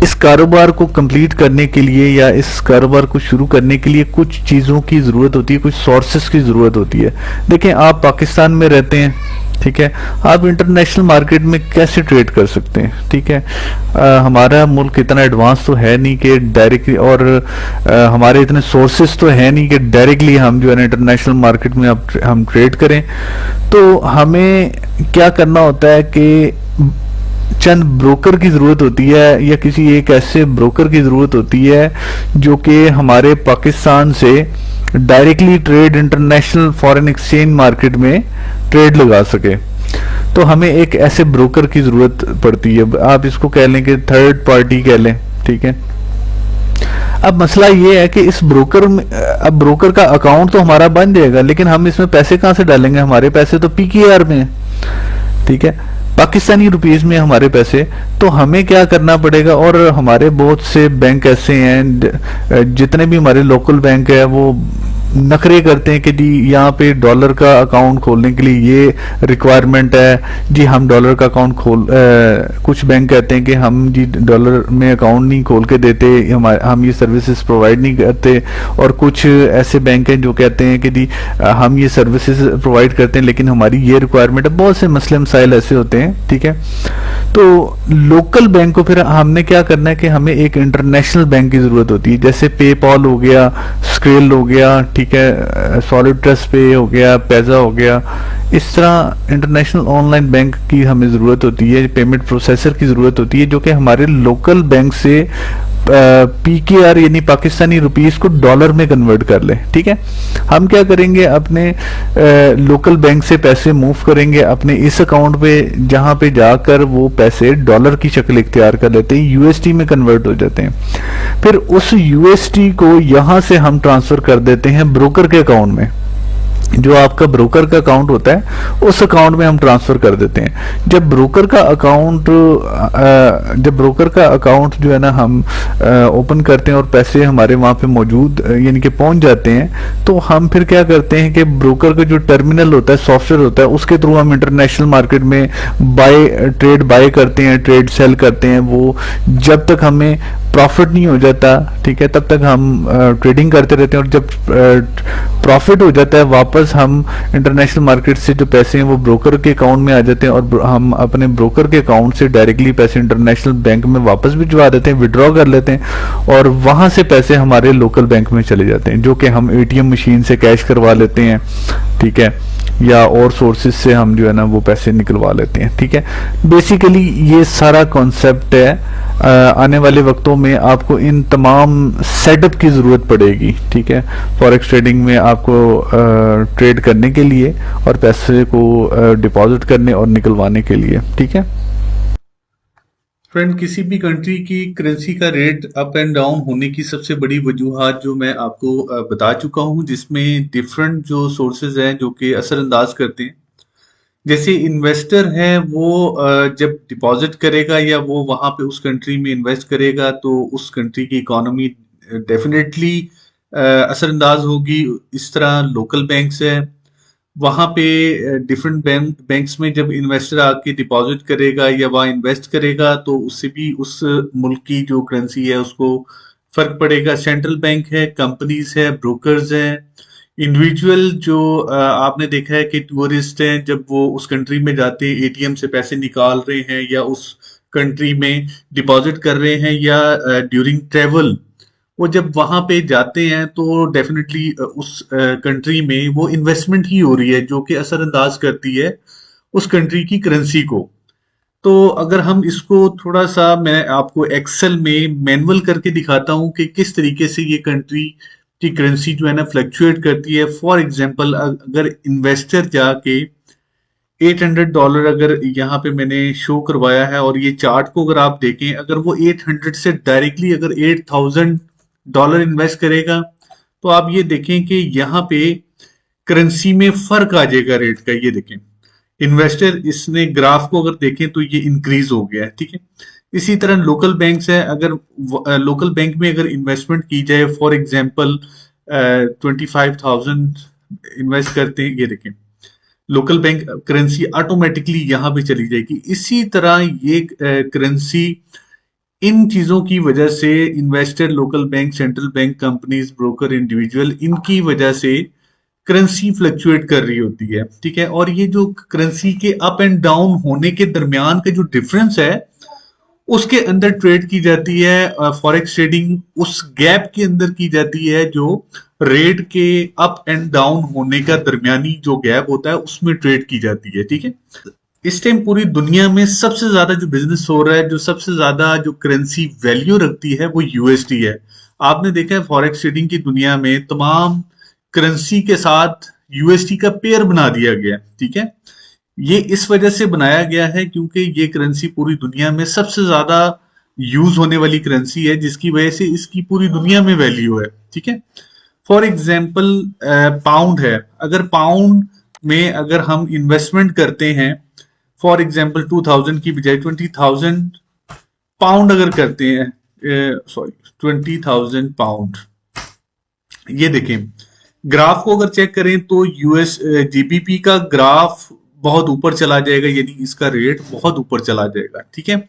इस कारोबार को कंप्लीट करने के लिए या इस कारोबार को शुरू करने के लिए कुछ चीज़ों की ज़रूरत होती है, कुछ सोर्सेस की ज़रूरत होती है। देखें, आप पाकिस्तान में रहते हैं, ठीक है, आप इंटरनेशनल मार्केट में कैसे ट्रेड कर सकते हैं, ठीक है। हमारा मुल्क इतना एडवांस तो है नहीं कि डायरेक्टली, और हमारे इतने सोर्सेस तो है नहीं कि डायरेक्टली हम जो है ना इंटरनेशनल मार्केट में हम ट्रेड करें। तो हमें क्या करना होता है कि चंद ब्रोकर की ज़रूरत होती है या किसी एक ऐसे ब्रोकर की ज़रूरत होती है जो कि हमारे पाकिस्तान से directly trade international foreign exchange market में ट्रेड लगा सके। तो हमें एक ऐसे ब्रोकर की ज़रूरत पड़ती है, आप इसको कह लें कि थर्ड पार्टी कह लें, ठीक है। अब मसला ये है कि इस ब्रोकर में, अब ब्रोकर का अकाउंट तो हमारा बन जाएगा, लेकिन हम इसमें पैसे कहाँ से डालेंगे? हमारे पैसे तो पीकेआर में है, ठीक है, पाकिस्तानी रुपीस में हमारे पैसे। तो हमें क्या करना पड़ेगा, और हमारे बहुत से बैंक ऐसे हैं, जितने भी हमारे लोकल बैंक है वो नखरे करते हैं कि जी यहाँ पे डॉलर का अकाउंट खोलने के लिए ये रिक्वायरमेंट है जी, हम डॉलर का अकाउंट कुछ बैंक कहते हैं कि हम जी डॉलर में अकाउंट नहीं खोल के देते, हम ये सर्विसेज प्रोवाइड नहीं करते। और कुछ ऐसे बैंक हैं जो कहते हैं कि जी हम ये सर्विसेज प्रोवाइड करते हैं लेकिन हमारी ये रिक्वायरमेंट है। बहुत से मसले मसाइल ऐसे होते हैं, ठीक है। तो लोकल बैंक को फिर हमने क्या करना है कि हमें एक इंटरनेशनल बैंक की ज़रूरत होती है, जैसे पेपॉल हो गया, स्क्रेल हो गया, ठीक है, सॉलिड ट्रस्ट पे हो गया, पैसा हो गया। इस तरह इंटरनेशनल ऑनलाइन बैंक की हमें ज़रूरत होती है, पेमेंट प्रोसेसर की ज़रूरत होती है जो कि हमारे लोकल बैंक से पीकेआर यानी पाकिस्तानी रुपीस को डॉलर में कन्वर्ट कर ले, ठीक है। हम क्या करेंगे, अपने लोकल बैंक से पैसे मूव करेंगे अपने इस अकाउंट पे, जहां पे जाकर वो पैसे डॉलर की शक्ल इख्तियार कर लेते हैं, यूएसडी में कन्वर्ट हो जाते हैं। फिर उस यूएसडी को यहां से हम ट्रांसफर कर देते हैं ब्रोकर के अकाउंट में। जो आपका ब्रोकर का अकाउंट होता है उस अकाउंट में हम ट्रांसफर कर देते हैं। जब ब्रोकर का अकाउंट जो है ना हम ओपन करते हैं और पैसे हमारे वहां पे मौजूद यानी कि पहुंच जाते हैं, तो हम फिर क्या करते हैं कि ब्रोकर का जो टर्मिनल होता है, सॉफ्टवेयर होता है, उसके थ्रू हम इंटरनेशनल मार्केट में ट्रेड बाय करते हैं, ट्रेड सेल करते हैं। वो जब तक हमें प्रॉफिट नहीं हो जाता, ठीक है, तब तक हम ट्रेडिंग करते रहते हैं, और जब प्रॉफिट हो जाता है वापस हम इंटरनेशनल मार्केट से जो पैसे हैं वो ब्रोकर के अकाउंट में आ जाते हैं, और हम अपने ब्रोकर के अकाउंट से डायरेक्टली पैसे इंटरनेशनल बैंक में वापस भिजवा देते हैं, विड्रॉ कर लेते हैं, और वहां से पैसे हमारे लोकल बैंक में चले जाते हैं, जो कि हम एटीएम मशीन से कैश करवा लेते हैं, ठीक है, या और सोर्सेज से हम जो है ना वो पैसे निकलवा लेते हैं, ठीक है। बेसिकली ये सारा कॉन्सेप्ट है। आने वाले वक्तों में आपको इन तमाम सेटअप की ज़रूरत पड़ेगी, ठीक है, फॉरेक्स ट्रेडिंग में आपको ट्रेड करने के लिए और पैसे को डिपॉजिट करने और निकलवाने के लिए, ठीक है। फ्रेंड, किसी भी कंट्री की करेंसी का रेट अप एंड डाउन होने की सबसे बड़ी वजूहात जो मैं आपको बता चुका हूं, जिसमें डिफरेंट जो सोर्सेज हैं जो कि असरअंदाज करते हैं। जैसे इन्वेस्टर है वो जब डिपॉजिट करेगा या वो वहां पे उस कंट्री में इन्वेस्ट करेगा तो उस कंट्री की इकोनॉमी डेफिनेटली असरअंदाज होगी। इस तरह लोकल बैंक्स है, वहां पे डिफरेंट बैंक्स में जब इन्वेस्टर आके डिपॉजिट करेगा या वहाँ इन्वेस्ट करेगा तो उससे भी उस मुल्क की जो करेंसी है उसको फर्क पड़ेगा। सेंट्रल बैंक है, कंपनीज है, ब्रोकर्स हैं, इंडिविजुअल जो आपने देखा है कि टूरिस्ट हैं, जब वो उस कंट्री में जाते हैं एटीएम से पैसे निकाल रहे हैं या उस कंट्री में डिपॉजिट कर रहे हैं या ड्यूरिंग ट्रेवल वो जब वहां पे जाते हैं तो डेफिनेटली उस कंट्री में वो इन्वेस्टमेंट ही हो रही है जो कि असरअंदाज करती है उस कंट्री की करेंसी को। तो अगर हम इसको थोड़ा सा मैं आपको एक्सेल में मैनुअल करके दिखाता हूं कि किस तरीके से ये कंट्री की करेंसी जो है ना फ्लक्चुएट करती है। फॉर एग्जांपल अगर इन्वेस्टर जाके $800 अगर यहाँ पे मैंने शो करवाया है और ये चार्ट को अगर आप देखें, अगर वो 800 से डायरेक्टली अगर $8,000 इन्वेस्ट करेगा तो आप ये देखें कि यहाँ पे करेंसी में फर्क आ जाएगा रेट का। ये देखें इन्वेस्टर इसने ग्राफ को अगर देखें तो ये इंक्रीज हो गया है, ठीक है। इसी तरह लोकल बैंक्स है, अगर लोकल बैंक में अगर इन्वेस्टमेंट की जाए फॉर एग्जांपल 25,000 इन्वेस्ट करते हैं, ये देखें लोकल बैंक करेंसी ऑटोमेटिकली यहां पे चली जाएगी। इसी तरह ये करेंसी इन चीजों की वजह से investor, local bank, central bank, companies, broker, individual, इनकी वजह से करेंसी फ्लक्चुएट कर रही होती है, ठीक है। और ये जो करेंसी के अप एंड डाउन होने के दरमियान का जो डिफरेंस है उसके अंदर ट्रेड की जाती है। फॉरेक्स ट्रेडिंग उस गैप के अंदर की जाती है जो रेट के अप एंड डाउन होने का दरमियानी जो गैप होता है उसमें ट्रेड की जाती है, ठीक है। इस टाइम पूरी दुनिया में सबसे ज्यादा जो बिजनेस हो रहा है, जो सबसे ज्यादा जो करेंसी वैल्यू रखती है वो यूएसडी है। आपने देखा है फॉरेक्स ट्रेडिंग की दुनिया में तमाम करेंसी के साथ यूएसडी का पेयर बना दिया गया, ठीक है। ये इस वजह से बनाया गया है क्योंकि ये करेंसी पूरी दुनिया में सबसे ज्यादा यूज होने वाली करेंसी है, जिसकी वजह से इसकी पूरी दुनिया में वैल्यू है, ठीक है। फॉर एग्जाम्पल पाउंड है, अगर पाउंड में अगर हम इन्वेस्टमेंट करते हैं फॉर एग्जाम्पल 2000 की बजाय 20,000 पाउंड अगर करते हैं, 20,000 पाउंड, ये देखें ग्राफ को अगर चेक करें तो यूएस जीबीपी का ग्राफ बहुत ऊपर चला जाएगा, यानी इसका रेट बहुत ऊपर चला जाएगा, ठीक है।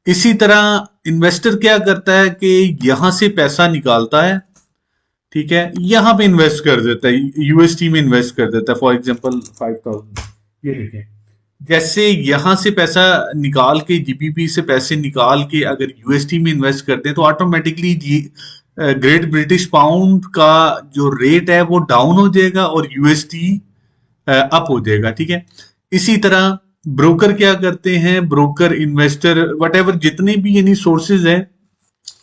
इसी तरह इन्वेस्टर क्या करता है कि यहां से पैसा निकालता है, ठीक है, यहां पे इन्वेस्ट कर देता है, यूएसडी में इन्वेस्ट कर देता है। फॉर एग्जांपल 5,000, ये देखें जैसे यहां से पैसा निकाल के जीबीपी से पैसे निकाल के अगर यूएसडी में इन्वेस्ट करते हैं तो ऑटोमेटिकली ग्रेट ब्रिटिश पाउंड का जो रेट है वो डाउन हो जाएगा और यूएसडी अप हो जाएगा, ठीक है। इसी तरह ब्रोकर क्या करते हैं, ब्रोकर, इन्वेस्टर, वट जितने भी यानी सोर्सेज हैं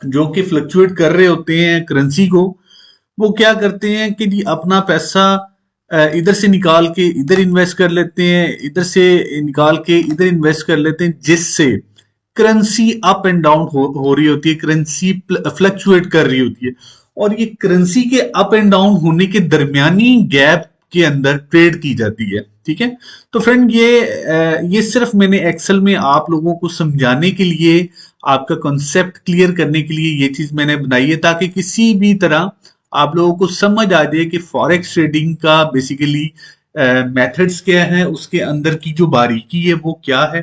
जो कि फ्लक्चुएट कर रहे होते हैं करेंसी को, वो क्या करते हैं कि जी अपना पैसा इधर से निकाल के इधर इन्वेस्ट कर लेते हैं, इधर से निकाल के इधर इन्वेस्ट कर लेते हैं, जिससे करेंसी अप एंड डाउन हो रही होती है, करेंसी फ्लक्चुएट कर रही होती है। और ये करेंसी के अप एंड डाउन होने के दरमियानी गैप के अंदर ट्रेड की जाती है, ठीक है। तो फ्रेंड ये सिर्फ मैंने एक्सेल में आप लोगों को समझाने के लिए, आपका कॉन्सेप्ट क्लियर करने के लिए ये चीज मैंने बनाई है, ताकि किसी भी तरह आप लोगों को समझ आ जाए कि फॉरेक्स ट्रेडिंग का बेसिकली मेथड्स क्या है, उसके अंदर की जो बारीकी है वो क्या है।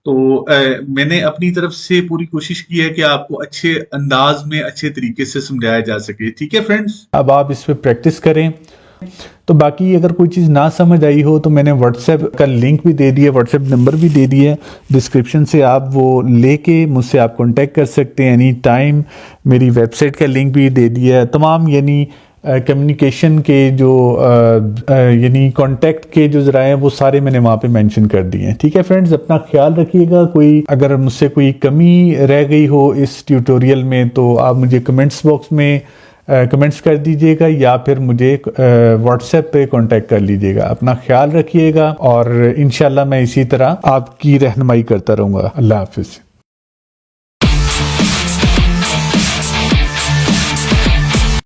तो मैंने अपनी तरफ से पूरी कोशिश की है कि आपको अच्छे अंदाज में अच्छे तरीके से समझाया जा सके, ठीक है फ्रेंड्स। अब आप इस पे प्रैक्टिस करें। तो बाकी अगर कोई चीज़ ना समझ आई हो तो मैंने व्हाट्सएप का लिंक भी दे दिया, व्हाट्सएप नंबर भी दे दिया डिस्क्रिप्शन से, आप वो लेके मुझसे आप कांटेक्ट कर सकते हैं एनी टाइम। मेरी वेबसाइट का लिंक भी दे दिया है। तमाम यानी कम्युनिकेशन के जो यानी कांटेक्ट के जो ज़राए हैं वो सारे मैंने वहाँ पे मेंशन कर दिए हैं, ठीक है फ्रेंड्स। अपना ख्याल रखिएगा। कोई अगर मुझसे कोई कमी रह गई हो इस ट्यूटोरियल में तो आप मुझे कमेंट्स बॉक्स में कमेंट्स कर दीजिएगा या फिर मुझे व्हाट्सएप पे कांटेक्ट कर लीजिएगा। अपना ख्याल रखिएगा और इंशाल्लाह मैं इसी तरह आपकी रहनुमाई करता रहूँगा। अल्लाह हाफिज़।